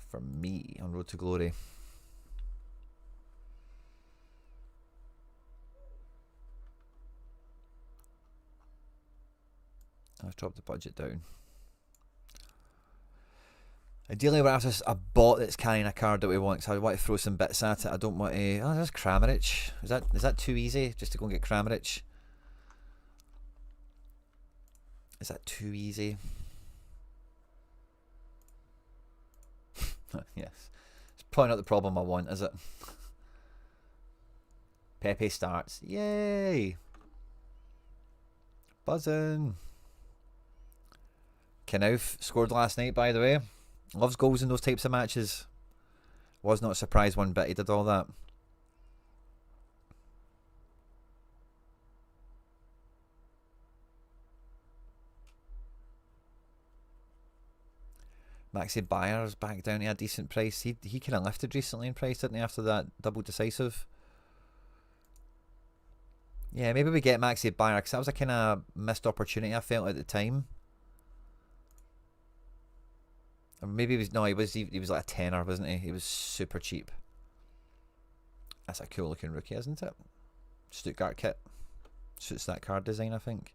for me on Road to Glory. I've dropped the budget down. Ideally, we're after a bot that's carrying a card that we want, so I want to throw some bits at it. I don't want to. Oh, there's Kramaric. Is that too easy just to go and get Kramaric? Is that too easy? Yes. It's probably not the problem I want, is it? Pepe starts. Yay! Buzzing. Knauf scored last night, by the way. Loves goals in those types of matches. Was not surprised one bit he did all that. Maxi Bayer's back down to a decent price. He kind of lifted recently in price, didn't he, after that double decisive? Yeah, maybe we get Maxi Bayer, because that was a kind of missed opportunity I felt at the time. Or maybe he was like a tenner, wasn't he? He was super cheap. That's a cool looking rookie, isn't it? Stuttgart kit. Suits that card design, I think.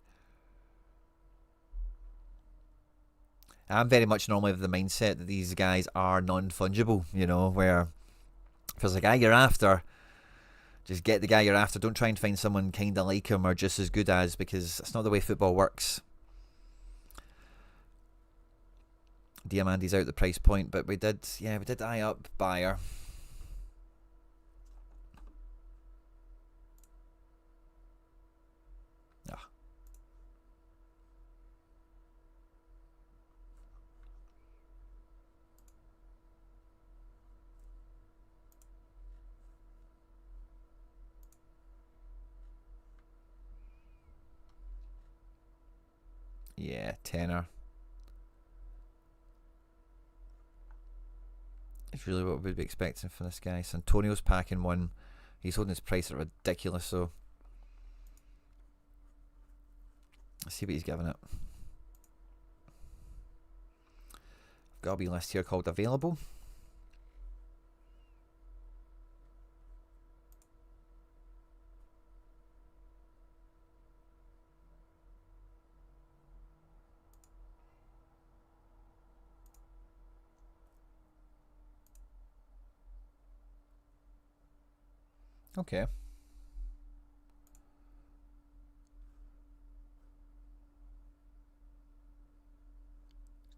I'm very much normally of the mindset that these guys are non-fungible, you know, where if there's a guy you're after, just get the guy you're after. Don't try and find someone kind of like him or just as good as, because that's not the way football works. Diamandi's out the price point, but we did eye up Bayer. Yeah, tenner. It's really what we'd be expecting from this guy. So Antonio's packing one. He's holding his price at ridiculous, so let's see what he's giving it. Got a wee list here called available. Okay.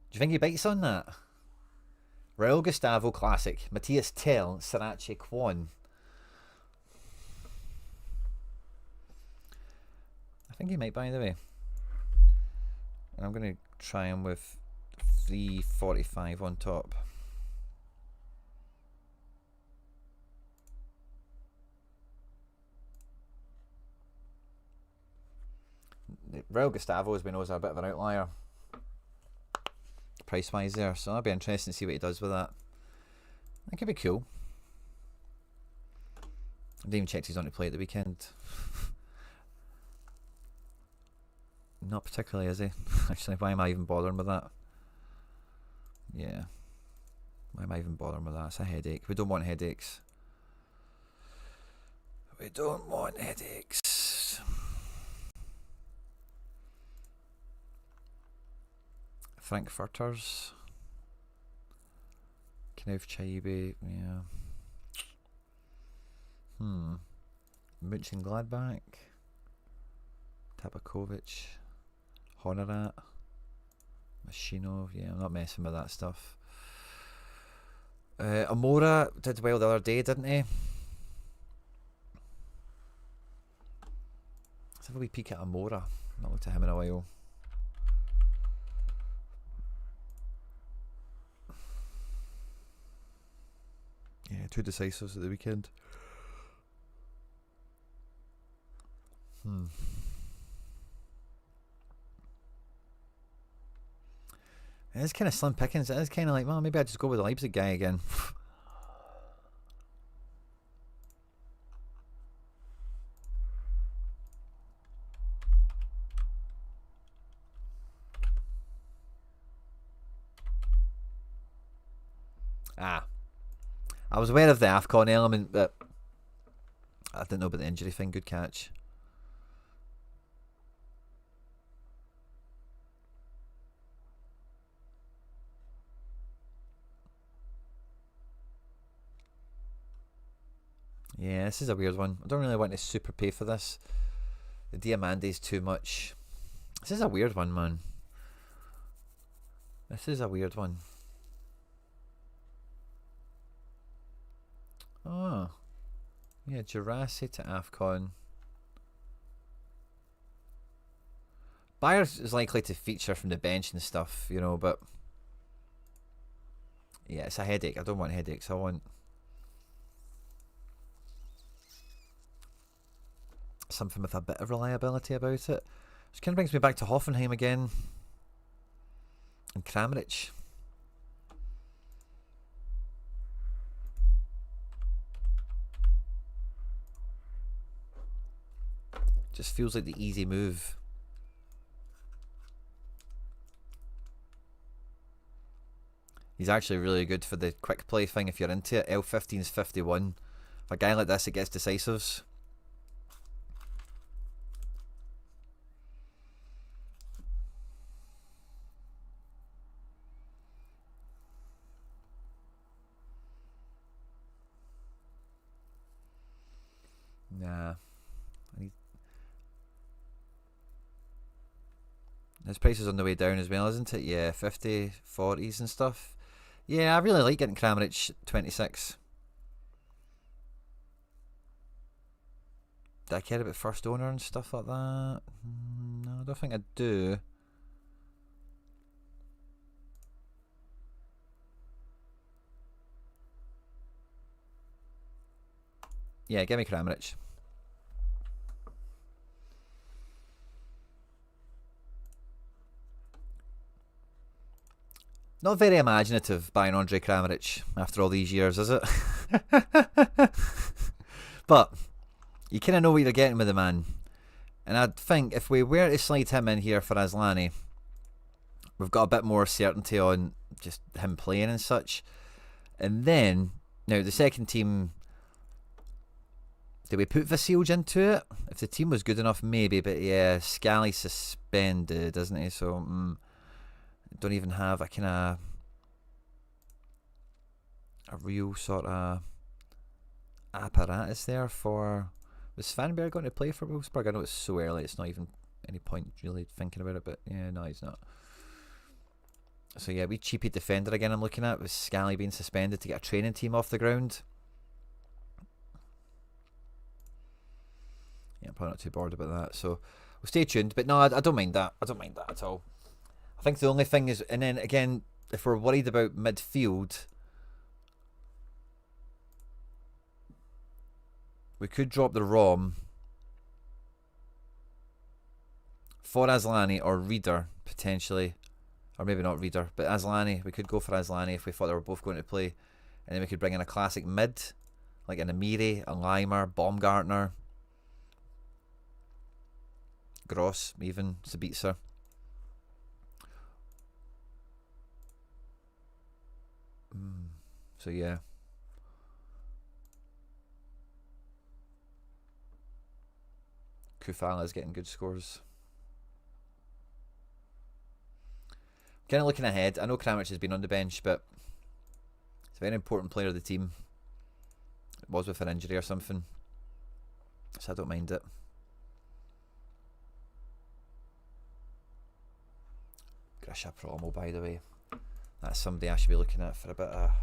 Do you think he bites on that? Raul Gustavo Classic. Matthias Tell, Sriracha Kwon. I think he might, by the way. And I'm going to try him with 345 on top. Raul Gustavo, as we know, is a bit of an outlier price wise there, so that'll be interesting to see what he does with that. That could be cool. I didn't even check he's on to play at the weekend. Not particularly, is he? Actually, why am I even bothering with that? Yeah. Why am I even bothering with that? It's a headache. We don't want headaches. We don't want headaches. Frankfurters. Knauf Chaibe, yeah. Mönchengladbach. Tabakovic. Honorat. Machino, yeah, I'm not messing with that stuff. Amora did well the other day, didn't he? Let's have a wee peek at Amora. Not looked at him in a while. Yeah, 2 decisives at the weekend. It's kind of slim pickings. It is kind of like, well, maybe I just go with the Leipzig guy again. I was aware of the AFCON element, but I didn't know about the injury thing. Good catch. Yeah, this is a weird one. I don't really want to super pay for this. The Diamante's too much. This is a weird one, man. This is a weird one. Oh. Yeah, Jurassic to AFCON. Bayers is likely to feature from the bench and stuff, you know, but yeah, it's a headache. I don't want headaches. I want something with a bit of reliability about it. Which kind of brings me back to Hoffenheim again. And Kramaric. Just feels like the easy move. He's actually really good for the quick play thing if you're into it. L15 is 51. For a guy like this, it gets decisives. Nah. His price is on the way down as well, isn't it? Yeah, 50, 40s and stuff. Yeah, I really like getting Kramaric 26. Do I care about first owner and stuff like that? No, I don't think I do. Yeah, give me Kramaric. Not very imaginative buying Andre Kramaric after all these years, is it? But you kind of know what you're getting with the man. And I think if we were to slide him in here for Aslani, we've got a bit more certainty on just him playing and such. And then, now the second team, did we put Vasilj into it? If the team was good enough, maybe. But yeah, Scally suspended, isn't he? So, don't even have a kind of a real sort of apparatus there for. Was Svanberg going to play for Wolfsburg? I know it's so early, it's not even any point really thinking about it, but yeah, no, he's not. So yeah, we cheapy defender again I'm looking at, with Scally being suspended to get a training team off the ground. Yeah, I'm probably not too bored about that, so we'll stay tuned. But no, I don't mind that. I don't mind that at all. I think the only thing is, and then again, if we're worried about midfield, we could drop the ROM for Asllani or Reader, potentially. Or maybe not Reader, but Asllani. We could go for Asllani if we thought they were both going to play. And then we could bring in a classic mid, like an Amiri, a Limer, Baumgartner, Gross, even, Sabitzer. So yeah. Kufala's getting good scores. Kind of looking ahead. I know Kramaric has been on the bench, but it's a very important player of the team. It was with an injury or something, so I don't mind it. Grisha Promo, by the way. That's somebody I should be looking at for a bit of... I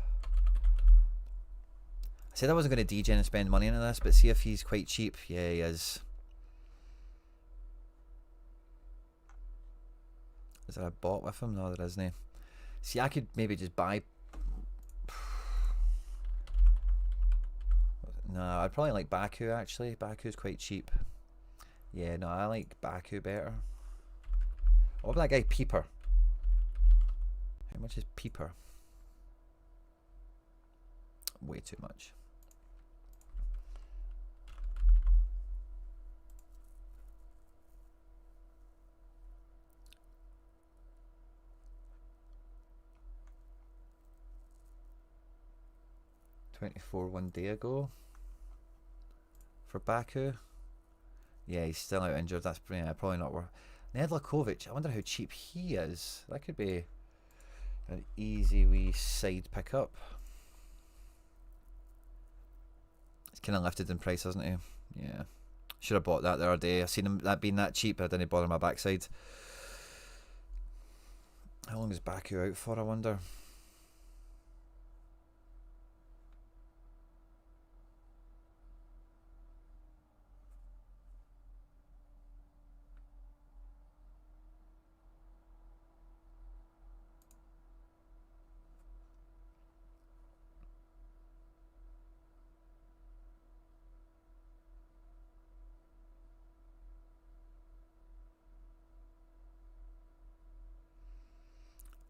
said I wasn't going to degen and spend money into this, but see if he's quite cheap. Yeah, he is. Is there a bot with him? No, there isn't. See, I could maybe just buy... No, I'd probably like Baku, actually. Baku's quite cheap. Yeah, no, I like Baku better. What about that guy, Peeper? How much is Peeper? Way too much. $24 one day ago for Baku. Yeah, he's still out injured. That's probably not worth. Nedlakovic, I wonder how cheap he is. That could be an easy wee side pickup. He's kind of lifted in price, hasn't he? Yeah. Should have bought that the other day. I seen him that being that cheap, I didn't bother my backside. How long is Baku out for, I wonder?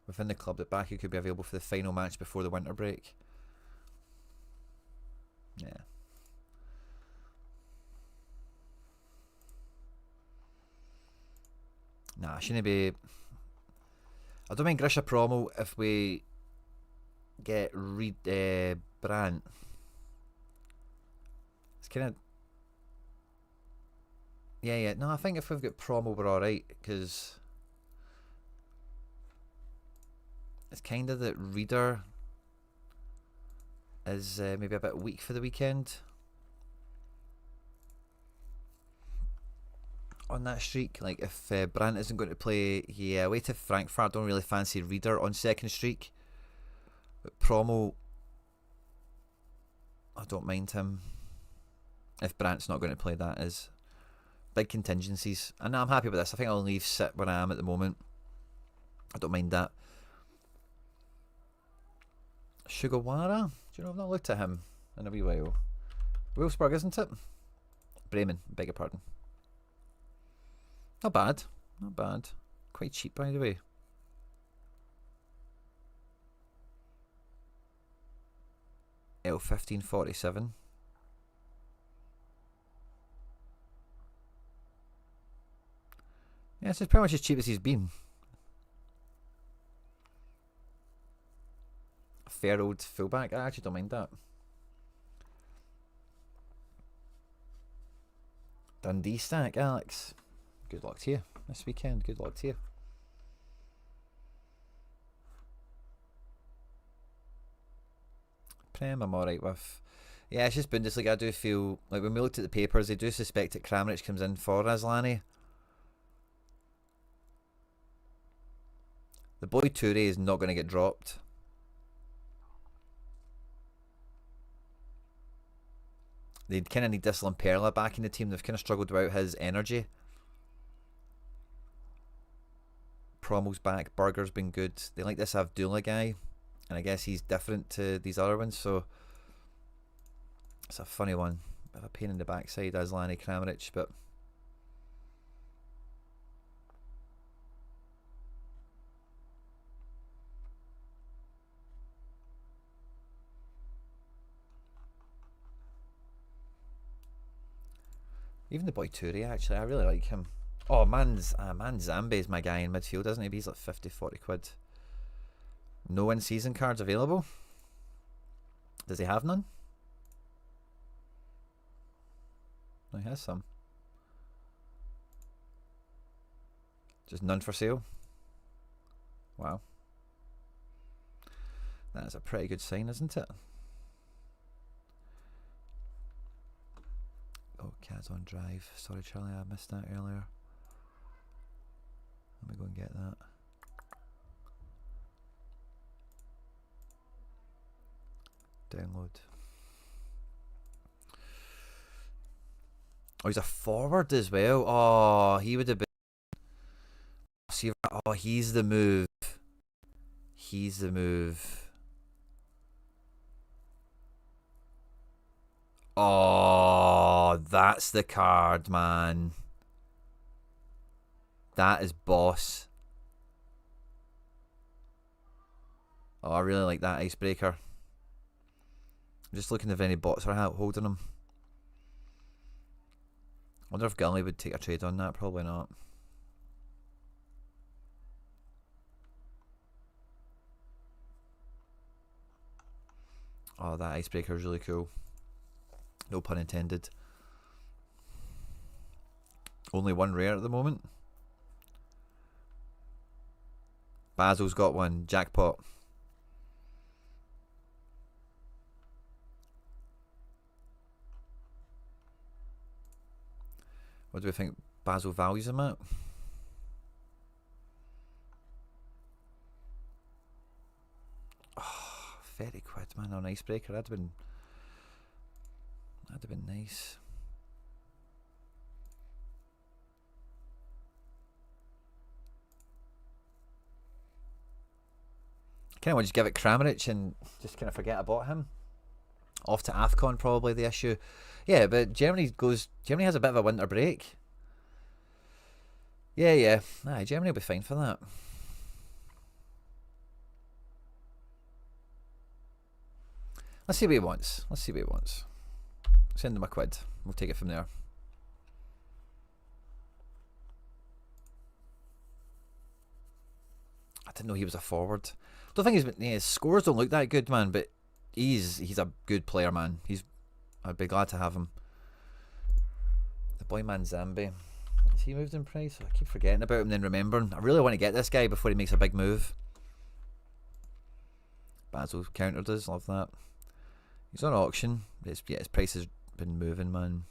Within the club that Baku could be available for the final match before the winter break. Yeah. Nah, shouldn't be. I don't mind Grisha Promo if we get Brandt. It's kind of. Yeah. No, I think if we've got Promo, we're alright, because it's kind of that Reader is maybe a bit weak for the weekend on that streak. Like if Brandt isn't going to play, yeah, away to Frankfurt, I don't really fancy Reader on second streak. But Promo, I don't mind him. If Brandt's not going to play, that is big contingencies. And I'm happy with this. I think I'll leave sit where I am at the moment. I don't mind that. Sugawara? Do you know, I've not looked at him in a wee while. Wolfsburg, isn't it? Bremen, beg your pardon. Not bad. Not bad. Quite cheap, by the way. L1547. Yeah, it's pretty much as cheap as he's been. Fair old fullback. I actually don't mind that. Dundee stack, Alex. Good luck to you this weekend. Good luck to you. Prem, I'm alright with. Yeah, it's just Bundesliga. I do feel like when we looked at the papers, they do suspect that Kramaric comes in for Asllani. The boy Toure is not going to get dropped. They kind of need Dislan Perla back in the team. They've kind of struggled without his energy. Promo's back. Berger's been good. They like this Avdullah guy, and I guess he's different to these other ones, so it's a funny one. Bit of a pain in the backside, Asllani, Kramaric, but Even the boy Turi, actually, I really like him. Oh, man Zambe's my guy in midfield, isn't he? He's like 50, 40 quid. No in-season cards available. Does he have none? No, he has some. Just none for sale. Wow. That's a pretty good sign, isn't it? Oh, Cat's on drive. Sorry, Charlie, I missed that earlier. Let me go and get that. Download. Oh, he's a forward as well. Oh, he would have been. See, oh, he's the move. He's the move. Oh, that's the card, man. That is boss. Oh, I really like that icebreaker. I'm just looking if any bots are holding him. I wonder if Gully would take a trade on that. Probably not. Oh, that icebreaker is really cool. No pun intended. Only one rare at the moment. Basil's got one. Jackpot. What do we think Basil values him at? Oh, 30 quid, man, on icebreaker. That'd have been nice. Kind of want to just give it Kramaric and just kind of forget about him. Off to AFCON, probably the issue. Yeah, but Germany has a bit of a winter break. Yeah. Aye, Germany will be fine for that. Let's see what he wants. Send him a quid. We'll take it from there. I didn't know he was a forward. Don't think his scores don't look that good, man, but he's a good player, man. I'd be glad to have him. The boy man Zambi. Has he moved in price? I keep forgetting about him, then remembering. I really want to get this guy before he makes a big move. Basil countered us, love that. He's on auction. His price has been moving, man.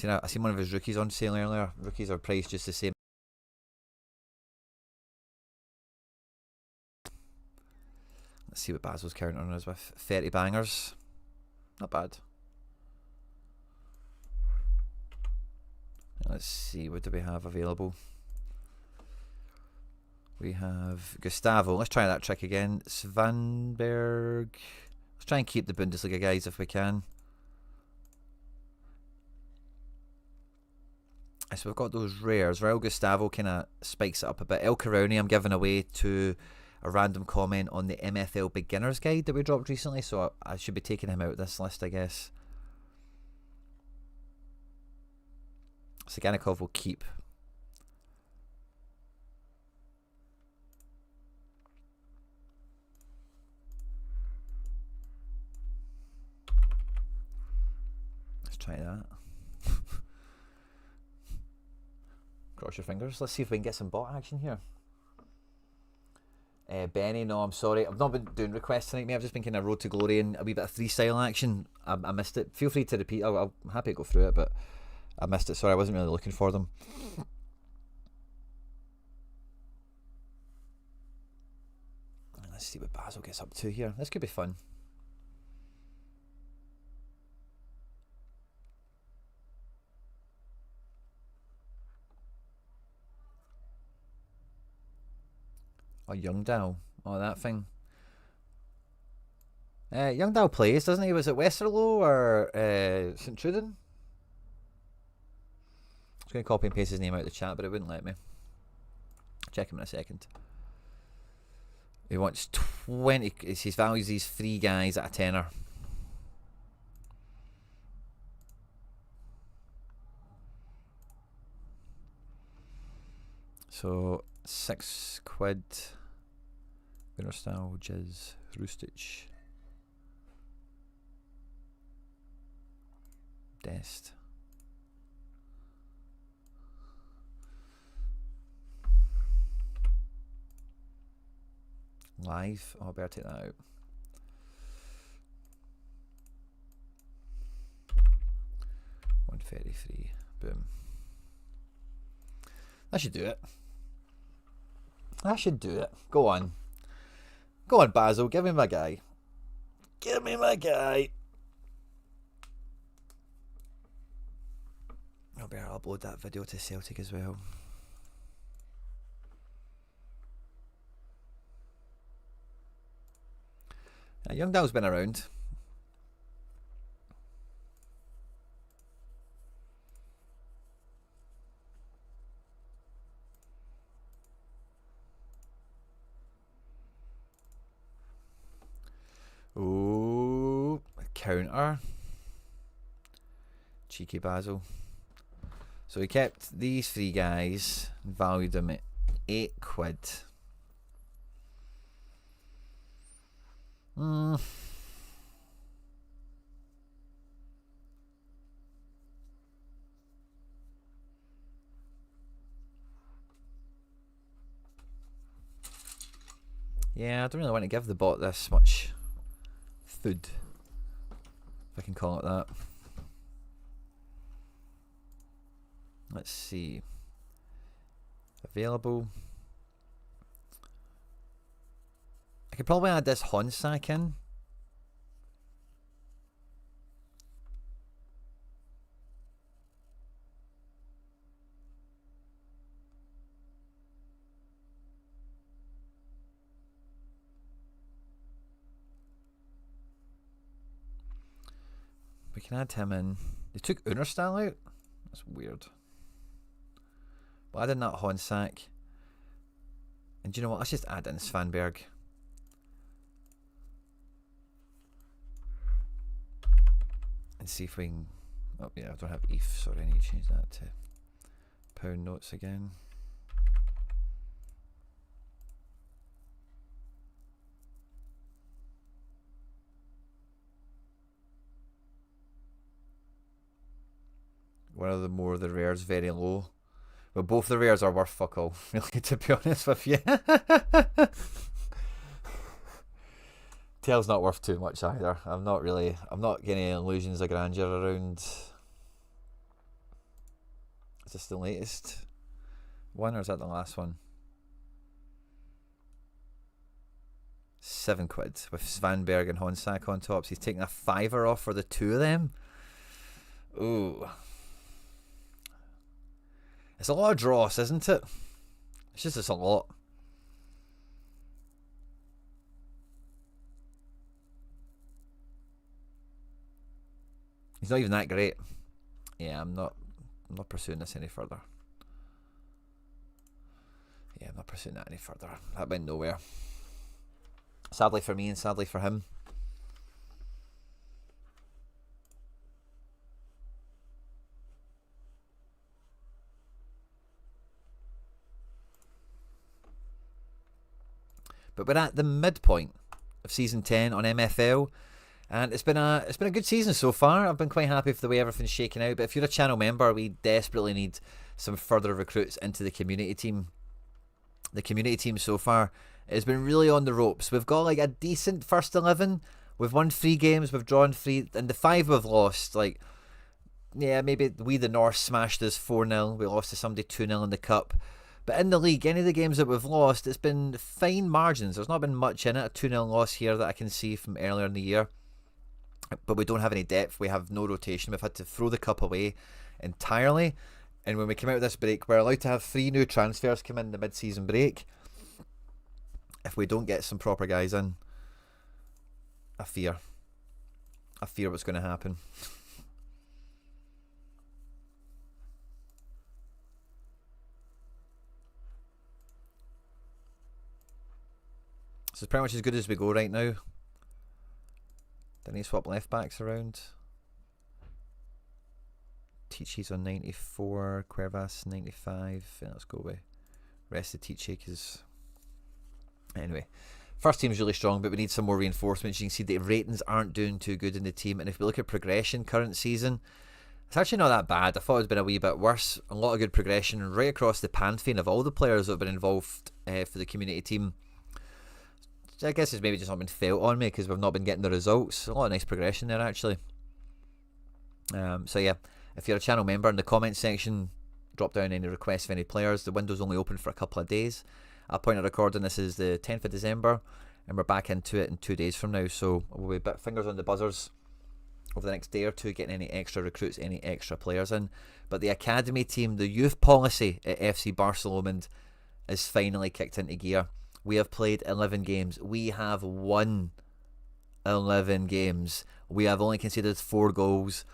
I seen one of his rookies on sale earlier. Rookies are priced just the same. Let's see what Basil's countering us with. 30 bangers. Not bad. Let's see, what do we have available? We have Gustavo. Let's try that trick again. Svanberg. Let's try and keep the Bundesliga guys if we can. So we've got those rares. Raul Gustavo kind of spikes it up a bit. El Caroni I'm giving away to a random comment on the MFL Beginner's Guide that we dropped recently, so I should be taking him out of this list, I guess. Saganikov will keep. Let's try that. Cross your fingers. Let's see if we can get some bot action here. Benny, no, I'm sorry. I've not been doing requests tonight, mate. I've just been kind of road to glory and a wee bit of freestyle action. I missed it. Feel free to repeat. I'm happy to go through it, but I missed it. Sorry, I wasn't really looking for them. Let's see what Basil gets up to here. This could be fun. Oh, Youngdal. Oh, that thing. Youngdal plays, doesn't he? Was it Westerlo or St. Truden? I was going to copy and paste his name out of the chat, but it wouldn't let me. Check him in a second. He wants 20. He values these 3 guys at a tenner. So £6. Winner style, Jizz, Roostich, Dest. Live. Oh, I better take that out. $133. Boom. That should do it. That should do it. Go on. Go on, Basil. Give me my guy. Give me my guy. I better upload that video to Celtic as well. Young Dow's been around. Ooh, a counter. Cheeky Basil. So he kept these 3 guys and valued them at £8. Yeah, I don't really want to give the bot this much food, if I can call it that. Let's see. Available. I could probably add this Honsack in. We can add him in. They took Unerstal out? That's weird. But add in that Honsack. And do you know what? Let's just add in Svanberg. And see if we can... Oh yeah, I don't have ETH. Sorry, I need to change that to pound notes again. One of the rares very low. But both the rares are worth fuck all, really, to be honest with you. Tail's not worth too much either. I'm not getting any illusions of grandeur around. Is this the latest one or is that the last one? £7 with Svanberg and Honsack on top. So he's taking a £5 off for the 2 of them. Ooh. It's a lot of dross, isn't it? It's a lot. He's not even that great. Yeah, I'm not pursuing this any further. Yeah, I'm not pursuing that any further. That went nowhere. Sadly for me and sadly for him. But we're at the midpoint of season 10 on MFL, and it's been a good season so far. I've been quite happy with the way everything's shaking out. But if you're a channel member, we desperately need some further recruits into the community team. The community team so far has been really on the ropes. We've got like a decent first 11. We've won 3 games, we've drawn 3, and the 5 we've lost, like, yeah, maybe we the North smashed us 4-0. We lost to somebody 2-0 in the cup. But in the league, any of the games that we've lost, it's been fine margins. There's not been much in it. A 2-0 loss here that I can see from earlier in the year. But we don't have any depth. We have no rotation. We've had to throw the cup away entirely. And when we came out of this break, we're allowed to have 3 new transfers come in the mid-season break. If we don't get some proper guys in, I fear what's going to happen. it's pretty much as good as we go right now. Didn't he swap left backs around? Tichy's on 94, Cuervas 95. Yeah, let's go with rest of Tichy because anyway, first team's really strong, but we need some more reinforcements. You can see the ratings aren't doing too good in the team, and if we look at progression current season, it's actually not that bad. I thought it was been a wee bit worse. A lot of good progression right across the pantheon of all the players that have been involved for the community team. So I guess it's maybe just not been felt on me because we've not been getting the results. A lot of nice progression there actually. So yeah, if you're a channel member, in the comments section, drop down any requests of any players. The window's only open for a couple of days. At point of recording, this is the 10th of December, and we're back into it in 2 days from now. So we'll be a bit fingers on the buzzers over the next day or two, getting any extra recruits, any extra players in. But the academy team, the youth policy at FC Barcelona is finally kicked into gear. We have played 11 games. We have won 11 games. We have only conceded 4 goals.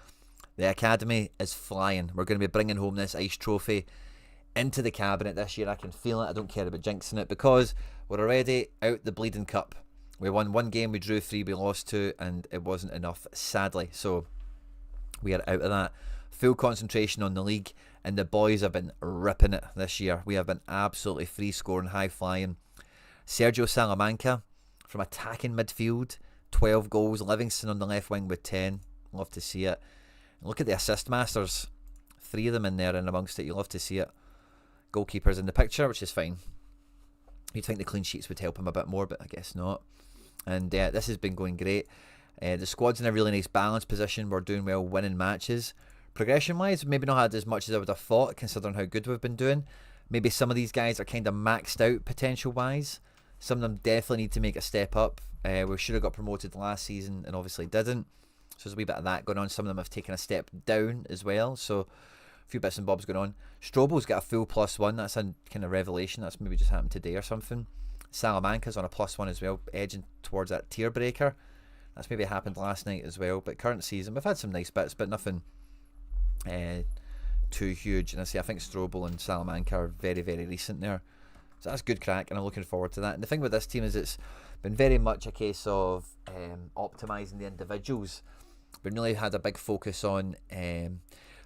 The academy is flying. We're going to be bringing home this ice trophy into the cabinet this year. I can feel it. I don't care about jinxing it because we're already out the bleeding cup. We won 1 game, we drew 3, we lost 2, and it wasn't enough, sadly. So we are out of that. Full concentration on the league, and the boys have been ripping it this year. We have been absolutely free scoring, high flying. Sergio Salamanca from attacking midfield, 12 goals. Livingston on the left wing with 10. Love to see it. And look at the assist masters. 3 of them in there and amongst it. You love to see it. Goalkeepers in the picture, which is fine. You'd think the clean sheets would help him a bit more, but I guess not. And this has been going great. The squad's in a really nice balanced position. We're doing well, winning matches. Progression-wise, maybe not had as much as I would have thought, considering how good we've been doing. Maybe some of these guys are kind of maxed out potential-wise. Some of them definitely need to make a step up. We should have got promoted last season and obviously didn't. So there's a wee bit of that going on. Some of them have taken a step down as well. So a few bits and bobs going on. Strobel's got a full +1. That's a kind of revelation. That's maybe just happened today or something. Salamanca's on a +1 as well, edging towards that tier breaker. That's maybe happened last night as well. But current season, we've had some nice bits, but nothing too huge. And I think Strobel and Salamanca are very, very recent there. So that's good crack, and I'm looking forward to that. And the thing with this team is it's been very much a case of optimising the individuals. We've really had a big focus on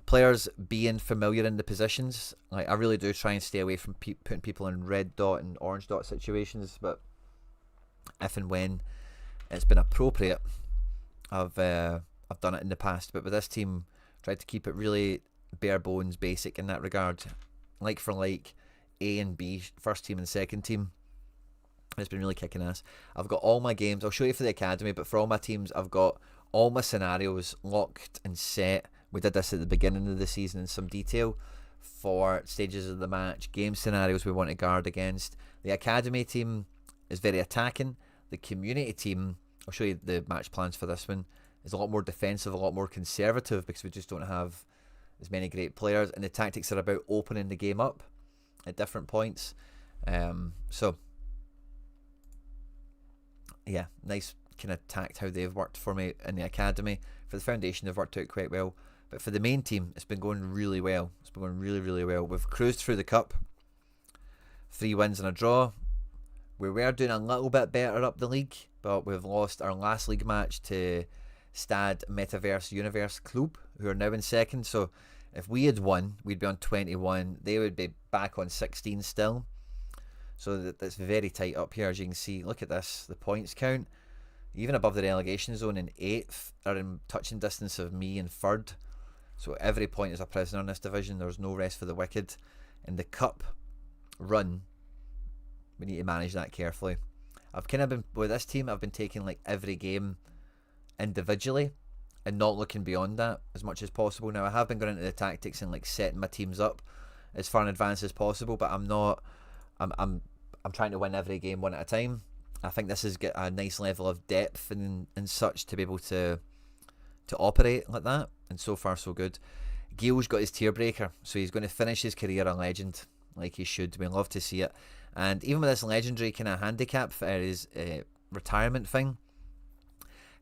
players being familiar in the positions. Like I really do try and stay away from putting people in red dot and orange dot situations, but if and when it's been appropriate, I've done it in the past. But with this team, tried to keep it really bare bones, basic in that regard, like for like. A and B, first team and second team. It's been really kicking ass. I've got all my games. I'll show you for the academy, but for all my teams, I've got all my scenarios locked and set. We did this at the beginning of the season in some detail for stages of the match, game scenarios we want to guard against. The academy team is very attacking. The community team, I'll show you the match plans for this one, is a lot more defensive, a lot more conservative because we just don't have as many great players, and the tactics are about opening the game up at different points. So yeah, nice kind of tact how they've worked for me in the academy. For the foundation, they've worked out quite well, but for the main team, it's been going really well. It's been going really, really well. We've cruised through the cup, 3 wins and a draw. We were doing a little bit better up the league, but we've lost our last league match to Stade Metaverse Universe Club, who are now in second. So if we had won, we'd be on 21. They would be back on 16 still. So that's very tight up here, as you can see. Look at this, the points count. Even above the relegation zone in 8th are in touching distance of me in 3rd. So every point is a prisoner in this division. There's no rest for the wicked. In the cup run, we need to manage that carefully. I've kind of been, with this team, I've been taking like every game individually and not looking beyond that as much as possible. Now I have been going into the tactics and like setting my teams up as far in advance as possible, but I'm trying to win every game one at a time. I think this has got a nice level of depth and such to be able to operate like that, and so far so good. Gil's got his tier breaker, so he's going to finish his career a legend like he should. We love to see it. And even with this legendary kind of handicap for his retirement thing,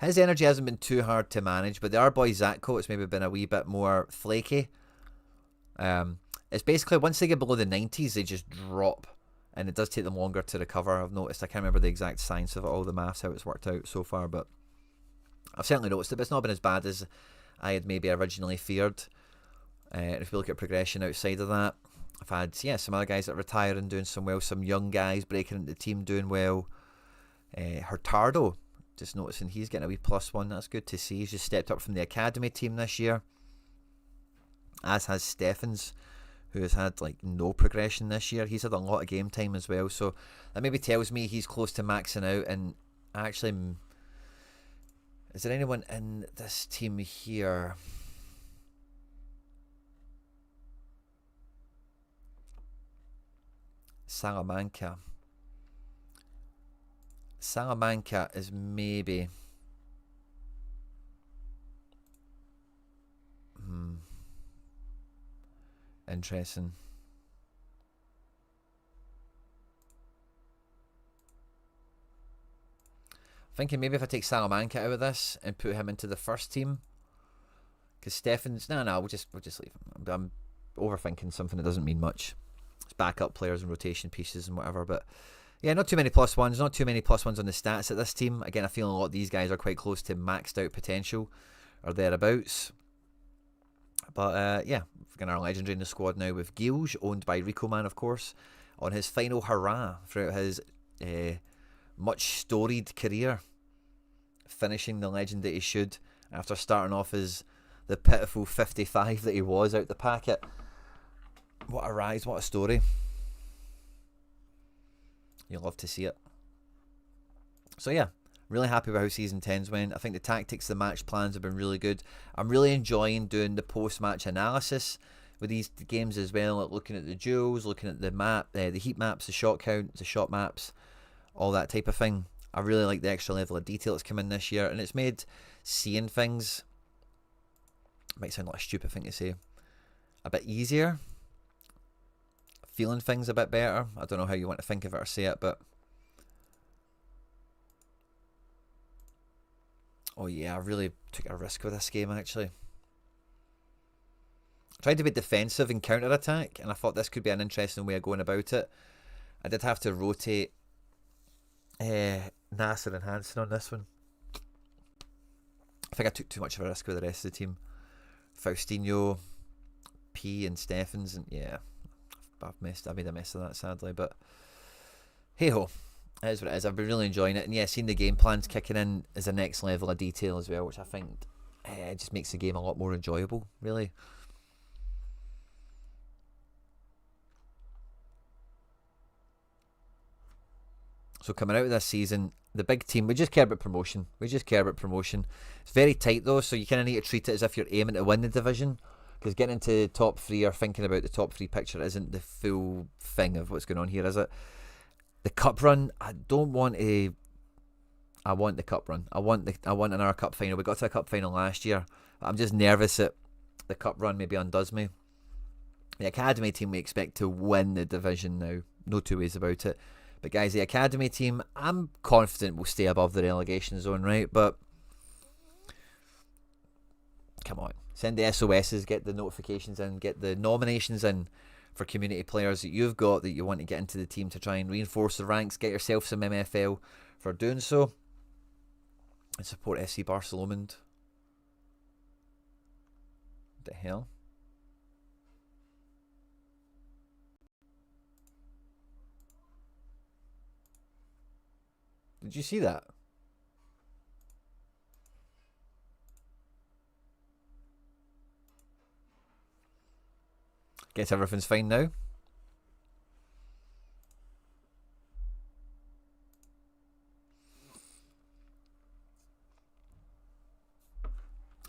his energy hasn't been too hard to manage, but the our boy Zatko, it's maybe been a wee bit more flaky. It's basically once they get below the 90s, they just drop. and it does take them longer to recover. I've noticed. I can't remember the exact science of it all, the maths, how it's worked out so far, but I've certainly noticed it. But it's not been as bad as I had maybe originally feared. If we look at progression outside of that, I've had some other guys that are retiring doing some well, some young guys breaking into the team doing well. Hurtado, just noticing he's getting a wee +1. That's good to see. He's just stepped up from the academy team this year, as has Steffens, who has had like no progression this year. He's had a lot of game time as well, so that maybe tells me he's close to maxing out. And actually, is there anyone in this team here? Salamanca is maybe interesting. Thinking maybe if I take Salamanca out of this and put him into the first team, because Steffens, we'll just leave him. I'm overthinking something that doesn't mean much. It's backup players and rotation pieces and whatever, but yeah, not too many +1s, not too many +1s on the stats at this team. Again, I feel a lot of these guys are quite close to maxed out potential or thereabouts. But we've got our legendary in the squad now with Gilge, owned by Rico Man, of course, on his final hurrah throughout his much storied career, finishing the legend that he should after starting off as the pitiful 55 that he was out the packet. What a rise, what a story. You'll love to see it. So yeah, really happy with how Season 10's went. I think the tactics, the match plans have been really good. I'm really enjoying doing the post-match analysis with these games as well, like looking at the duels, looking at the map, the heat maps, the shot count, the shot maps, all that type of thing. I really like the extra level of detail that's come in this year, and it's made seeing things, it might sound like a stupid thing to say, a bit easier. Feeling things a bit better. I don't know how you want to think of it or say it, but oh yeah, I really took a risk with this game actually. I tried to be defensive and counter-attack, and I thought this could be an interesting way of going about it. I did have to rotate Nasser and Hansen on this one. I think I took too much of a risk with the rest of the team. Faustino, P and Steffens, and yeah, I made a mess of that sadly, but hey ho, it is what it is. I've been really enjoying it, and yeah, seeing the game plans kicking in is a next level of detail as well, which I think it just makes the game a lot more enjoyable, really. So coming out of this season, the big team, we just care about promotion. It's very tight though, so you kind of need to treat it as if you're aiming to win the division. Because getting into top 3 or thinking about the top 3 picture isn't the full thing of what's going on here, is it? The cup run, I want the cup run. I want another cup final. We got to a cup final last year. I'm just nervous that the cup run maybe undoes me. The academy team, we expect to win the division now. No two ways about it. But guys, the academy team, I'm confident will stay above the relegation zone, right? But come on. Send the SOSs, get the notifications in, get the nominations in for community players that you've got that you want to get into the team to try and reinforce the ranks, get yourself some MFL for doing so, and support FC Barcelona. What the hell? Did you see that? Guess everything's fine now.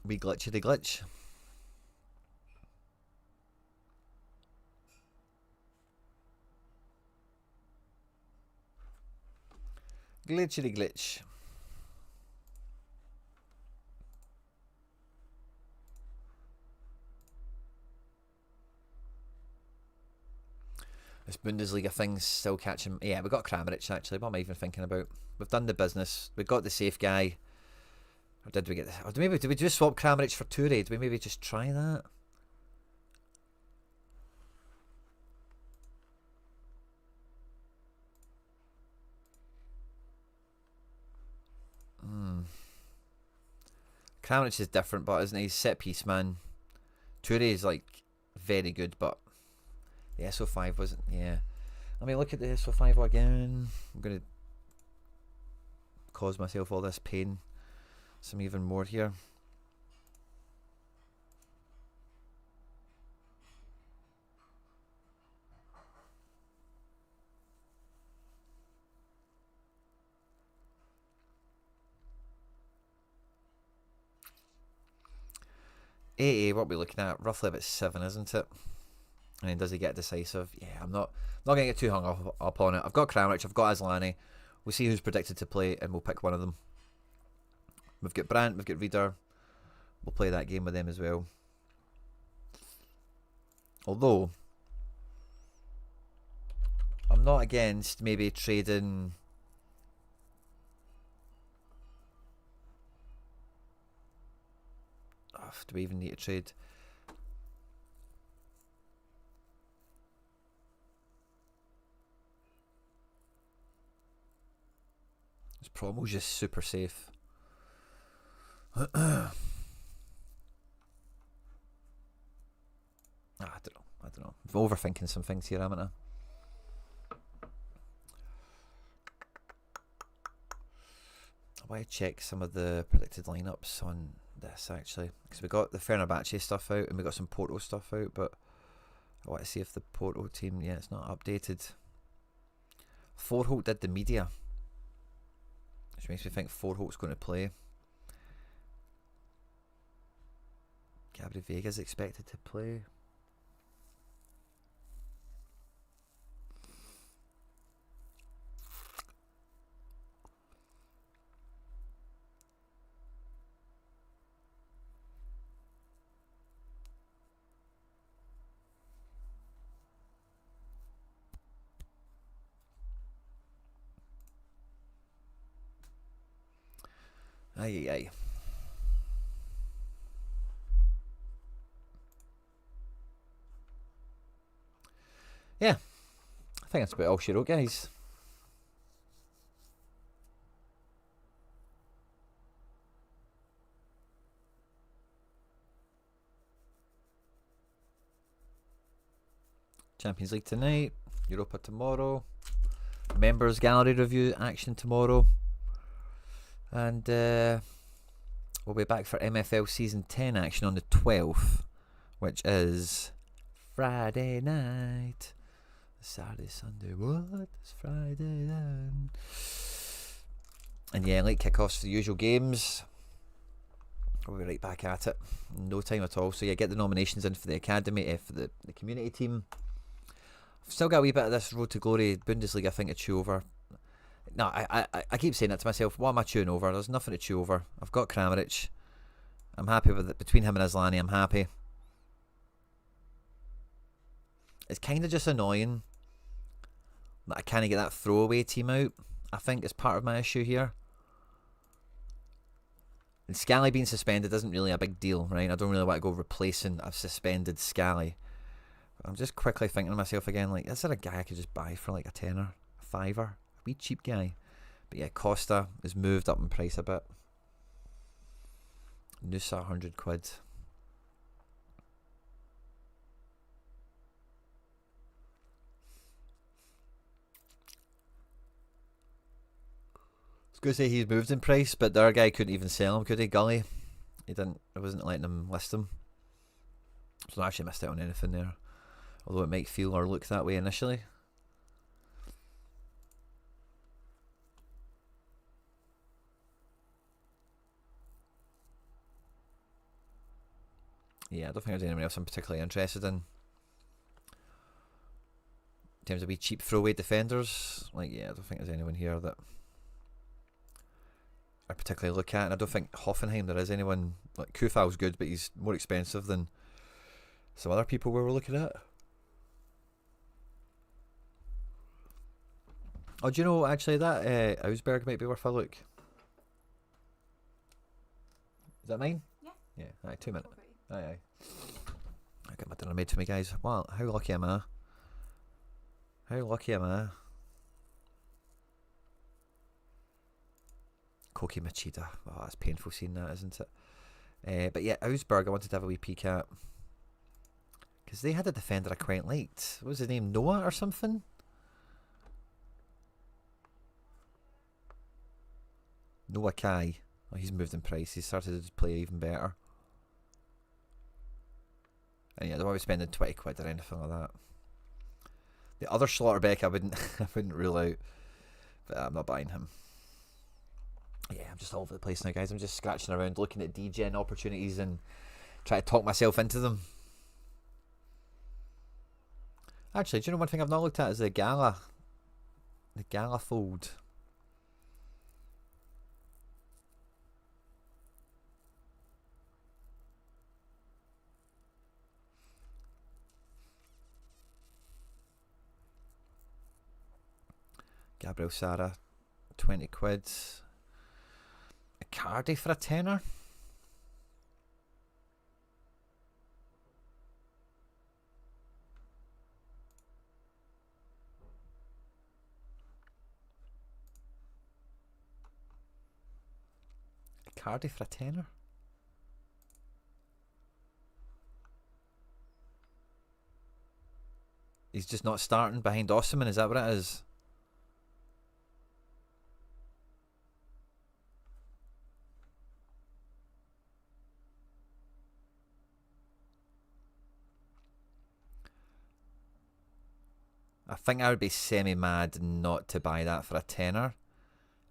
Wee glitchy glitch. Glitchy glitch. This Bundesliga thing's still catching. Yeah, we got Kramaric actually. What am I even thinking about? We've done the business. We got the safe guy. Or did we get this? Or did we just swap Kramaric for Toure? Did we maybe just try that? Kramaric is different, but isn't he? Set piece man. Toure is like very good, but the SO5 wasn't. Yeah. Let me look at the SO5 again. I'm gonna cause myself all this pain. Some even more here. AA, what we're looking at, roughly about 7, isn't it? And then does he get decisive? Yeah, I'm not going to get too hung up on it. I've got Kramaric, I've got Asllani. We'll see who's predicted to play, and we'll pick one of them. We've got Brandt, we've got Reader. We'll play that game with them as well. Although, I'm not against maybe trading... Oh, do we even need to trade? This promo's just super safe. I don't know. I'm overthinking some things here, haven't I? I want to check some of the predicted lineups on this actually, because we got the Fenerbahce stuff out and we got some Porto stuff out, but I want to see if the Porto team, yeah, it's not updated. Forholt did the media, which makes me think Forholt's going to play. Gabri Vega's expected to play. Aye. Yeah, I think that's about all she wrote, guys. Champions League tonight, Europa tomorrow, Members Gallery review action tomorrow, and we'll be back for MFL Season 10 action on the 12th, which is Friday night. Saturday, Sunday, what? It's Friday then. And yeah, late kickoffs for the usual games. We'll be right back at it. No time at all. So yeah, get the nominations in for the academy, for the community team. I've still got a wee bit of this Road to Glory Bundesliga thing to chew over. No, I keep saying that to myself. What am I chewing over? There's nothing to chew over. I've got Kramaric. I'm happy with it. Between him and Asllani, I'm happy. It's kind of just annoying that I can't get that throwaway team out. I think it's part of my issue here. And Scally being suspended isn't really a big deal, right? I don't really want to go replacing a suspended Scally. I'm just quickly thinking to myself again, like, is there a guy I could just buy for like a tenner, a fiver? A wee cheap guy. But yeah, Costa is moved up in price a bit. Nusa, 100 quid. I was going to say he's moved in price, but the other guy couldn't even sell him, could he? Gully. He didn't. I wasn't letting him list him. So I actually missed out on anything there. Although it might feel or look that way initially. Yeah, I don't think there's anyone else I'm particularly interested in. In terms of wee cheap throwaway defenders, like, yeah, I don't think there's anyone here that I particularly look at. And I don't think Hoffenheim there is anyone. Like, Kufal's good, but he's more expensive than some other people we were looking at. Oh, do you know, actually, that Ausberg might be worth a look. Is that mine? Yeah. Yeah, aye, 2 minutes. Aye. I got my dinner made for me, guys. Wow, how lucky am I? How lucky am I? Koki Machida. Oh, that's painful seeing that, isn't it? But yeah, Augsburg I wanted to have a wee peek at. Because they had a defender I quite liked. What was his name? Noah or something? Noah Kai. Oh, he's moved in price. He's started to play even better. And yeah, I don't want to be spending 20 quid or anything like that. The other Schlotterbeck I wouldn't I wouldn't rule out. But I'm not buying him. Yeah, I'm just all over the place now, guys. I'm just scratching around looking at DGen opportunities and trying to talk myself into them. Actually, do you know one thing I've not looked at is the Gala. The Gala fold. Gabriel Sara, 20 quid. A Cardi for a tenner. A Cardi for a tenner. He's just not starting behind Osman, is that what it is? I think I would be semi-mad not to buy that for a tenner.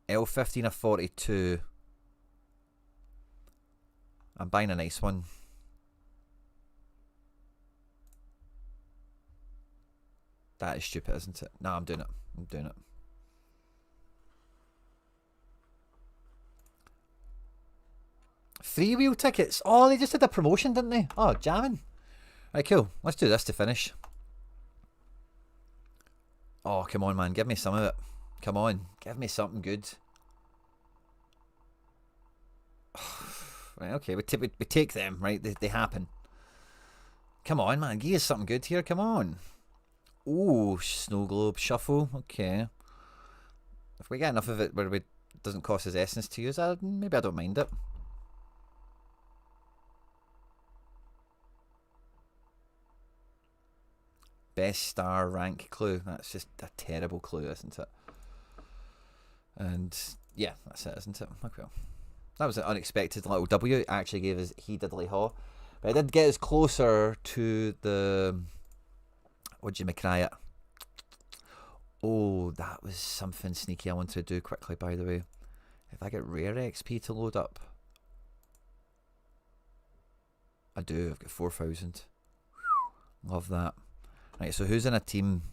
L15 a 42. I'm buying a nice one. That is stupid, isn't it? No, I'm doing it. I'm doing it. Freewheel tickets. Oh, they just did a promotion, didn't they? Oh, jamming. Right, cool. Let's do this to finish. Oh, come on, man. Give me some of it. Come on. Give me something good. Right, okay. We take them, right? They happen. Come on, man. Give us something good here. Come on. Ooh, Snow Globe Shuffle. Okay. If we get enough of it where it doesn't cost us essence to use, maybe I don't mind it. Best star rank clue. That's just a terrible clue, isn't it? And yeah, that's it, isn't it? Okay, well. That was an unexpected little W. It actually gave us He Diddley Haw. But it did get us closer to the... What'd you McCry it? Oh, that was something sneaky I wanted to do quickly, by the way. If I get rare XP to load up. I do, I've got 4,000. Love that. Right, so who's in a team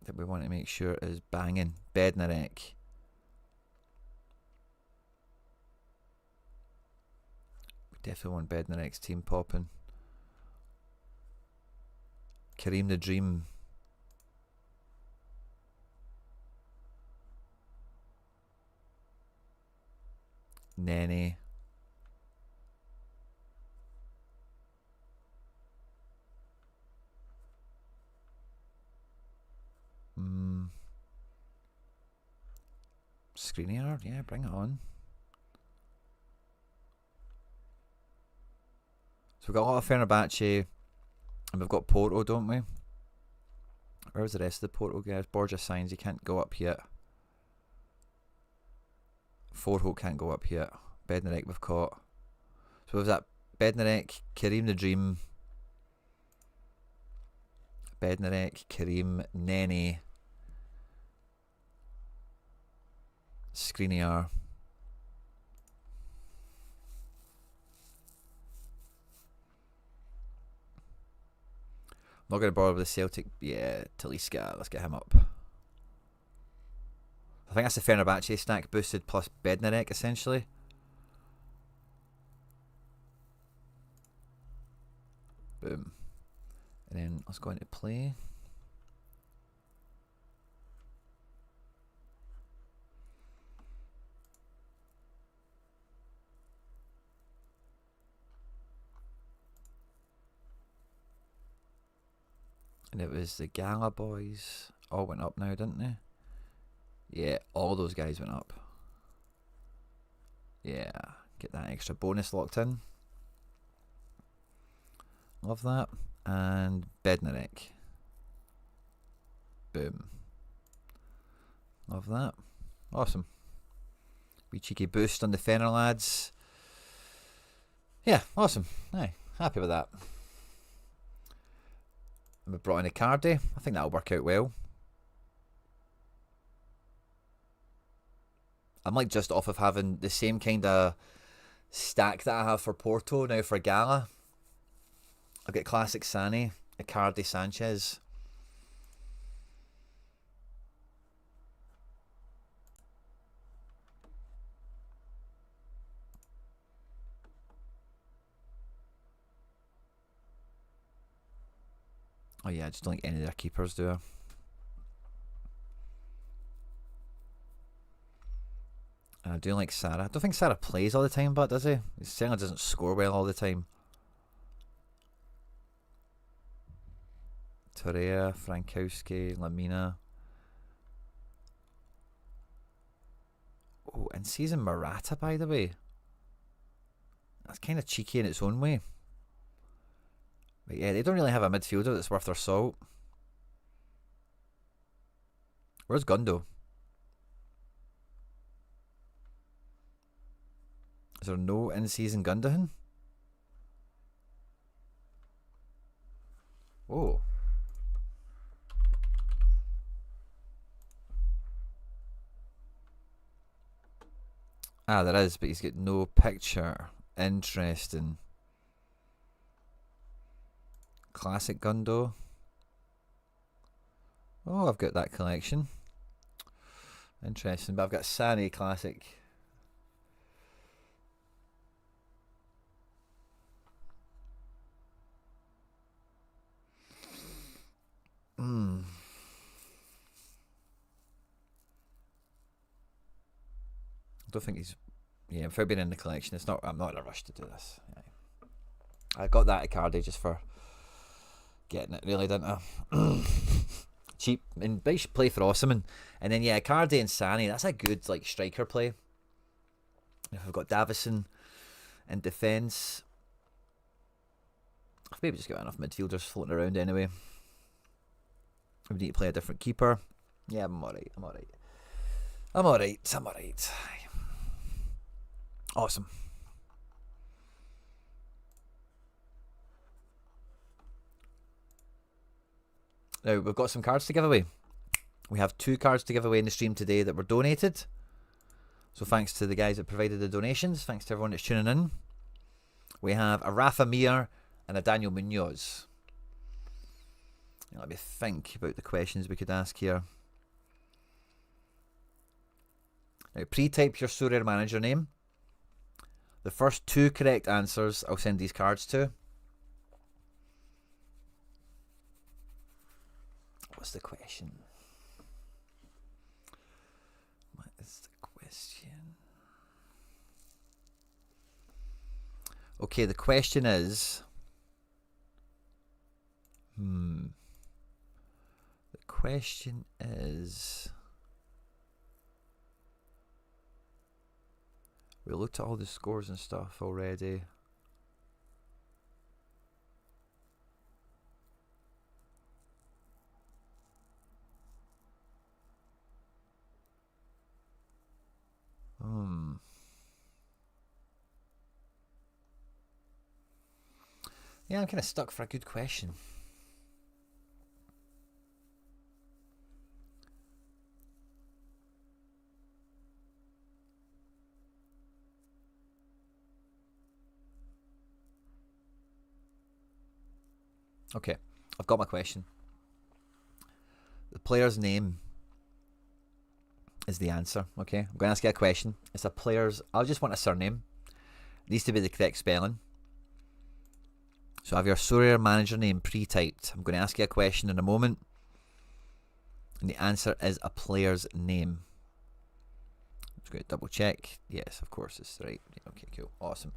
that we want to make sure is banging? Bednarek. We definitely want Bednarek's team popping. Kareem the Dream. Nene. Screener, yeah, bring it on. So we've got a lot of Fenerbahce, and we've got Porto, don't we? Where's the rest of the Porto guys? Borja signs, he can't go up yet. Forholt can't go up yet. Bednarek we've caught. So we've that Bednarek, Kareem the Dream, Bednarek, Kareem, Nene, Screenier. Not going to bother with the Celtic. Yeah, Talisca. Let's get him up. I think that's the Fenerbahce stack boosted plus Bednarek essentially. Boom. And then let's go into play. And it was the Gala boys. All went up now, didn't they? Yeah, all those guys went up. Yeah, get that extra bonus locked in. Love that. And Bednarek. Boom. Love that. Awesome. Wee cheeky boost on the Fenner lads. Yeah, awesome. Aye, happy with that. And we brought in a Cardi. I think that'll work out well. I'm like just off of having the same kind of stack that I have for Porto now for Gala. I've got classic Sane, Icardi, Sanchez. Oh yeah, I just don't like any of their keepers, do I? And I do like Sarah. I don't think Sarah plays all the time, but does he? He certainly doesn't score well all the time. Torreira, Frankowski, Lamina. Oh, and season Morata, by the way. That's kind of cheeky in its own way. But yeah, they don't really have a midfielder that's worth their salt. Where's Gundo? Is there no in-season Gundogan? Oh. Ah, there is, but he's got no picture. Interesting. Classic Gundo. Oh, I've got that collection. Interesting, but I've got Sane Classic. I don't think he's... Yeah, without being in the collection, it's not. I'm not in a rush to do this. Yeah. I got that at Cardi just for getting it, really, didn't I? Cheap, and they should play for Osman. And then, yeah, Cardi and Sane, that's a good, like, striker play. If I've got Davison in defence, I've maybe just got enough midfielders floating around anyway. We need to play a different keeper. Yeah, I'm alright. Awesome. Now, we've got some cards to give away. We have 2 cards to give away in the stream today that were donated. So thanks to the guys that provided the donations. Thanks to everyone that's tuning in. We have a Rafa Mir and a Daniel Munoz. Let me think about the questions we could ask here. Now, pre-type your Sorare manager name. The first 2 correct answers I'll send these cards to. What's the question? What is the question? Okay, the question is... The question is... We looked at all the scores and stuff already. Yeah, I'm kind of stuck for a good question. Okay, I've got my question. The player's name is the answer, okay? I'm going to ask you a question. It's a player's... I just want a surname. It needs to be the correct spelling. So have your Sorare manager name pre-typed. I'm going to ask you a question in a moment. And the answer is a player's name. I'm just going to double check. Yes, of course, it's right. Okay, cool. Awesome.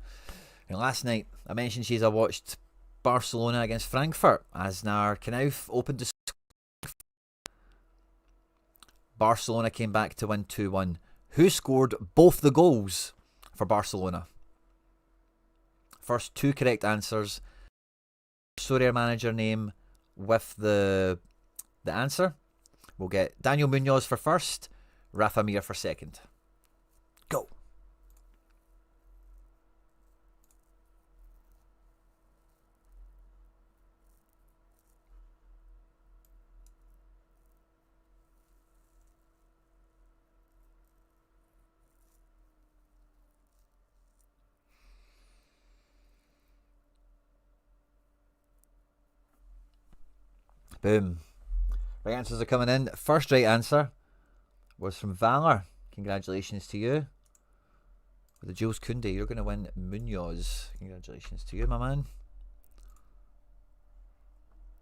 And last night, I mentioned I watched Barcelona against Frankfurt as Naar Knauf opened the... Barcelona came back to win 2-1. Who scored both the goals for Barcelona. First 2 correct answers. Sorare manager name with the answer. We'll get Daniel Munoz for first, Rafa Mir for second. Go. Boom. Right answers are coming in. First right answer was from Valor. Congratulations to you. With the Jules Koundé, you're going to win Munoz. Congratulations to you, my man.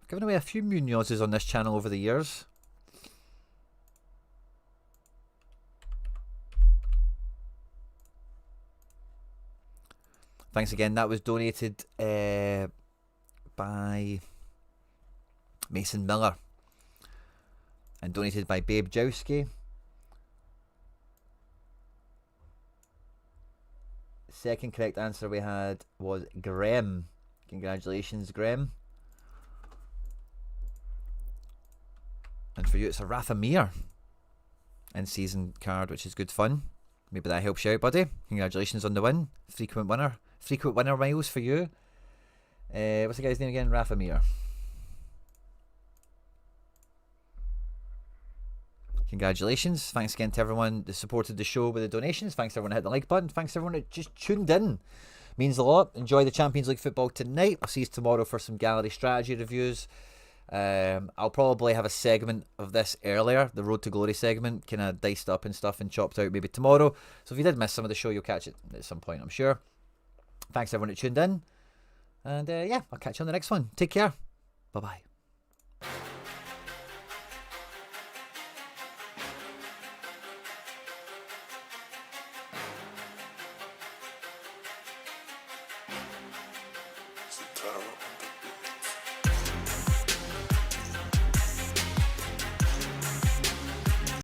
I've given away a few Munozes on this channel over the years. Thanks again. That was donated by Mason Miller and donated by Babe Jowski. Second correct answer we had was Graham. Congratulations, Graham. And for you, it's a Rafa Mir in season card, which is good fun. Maybe that helps you out, buddy. Congratulations on the win. Frequent winner miles for you. What's the guy's name again? Rafa Mir. Congratulations. Thanks again to everyone that supported the show with the donations. Thanks to everyone that hit the like button. Thanks to everyone that just tuned in. Means a lot. Enjoy the Champions League football tonight. I'll see you tomorrow for some gallery strategy reviews. I'll probably have a segment of this earlier, the Road to Glory segment, kind of diced up and stuff and chopped out maybe tomorrow. So if you did miss some of the show, you'll catch it at some point, I'm sure. Thanks to everyone that tuned in. And yeah, I'll catch you on the next one. Take care. Bye-bye. Satara.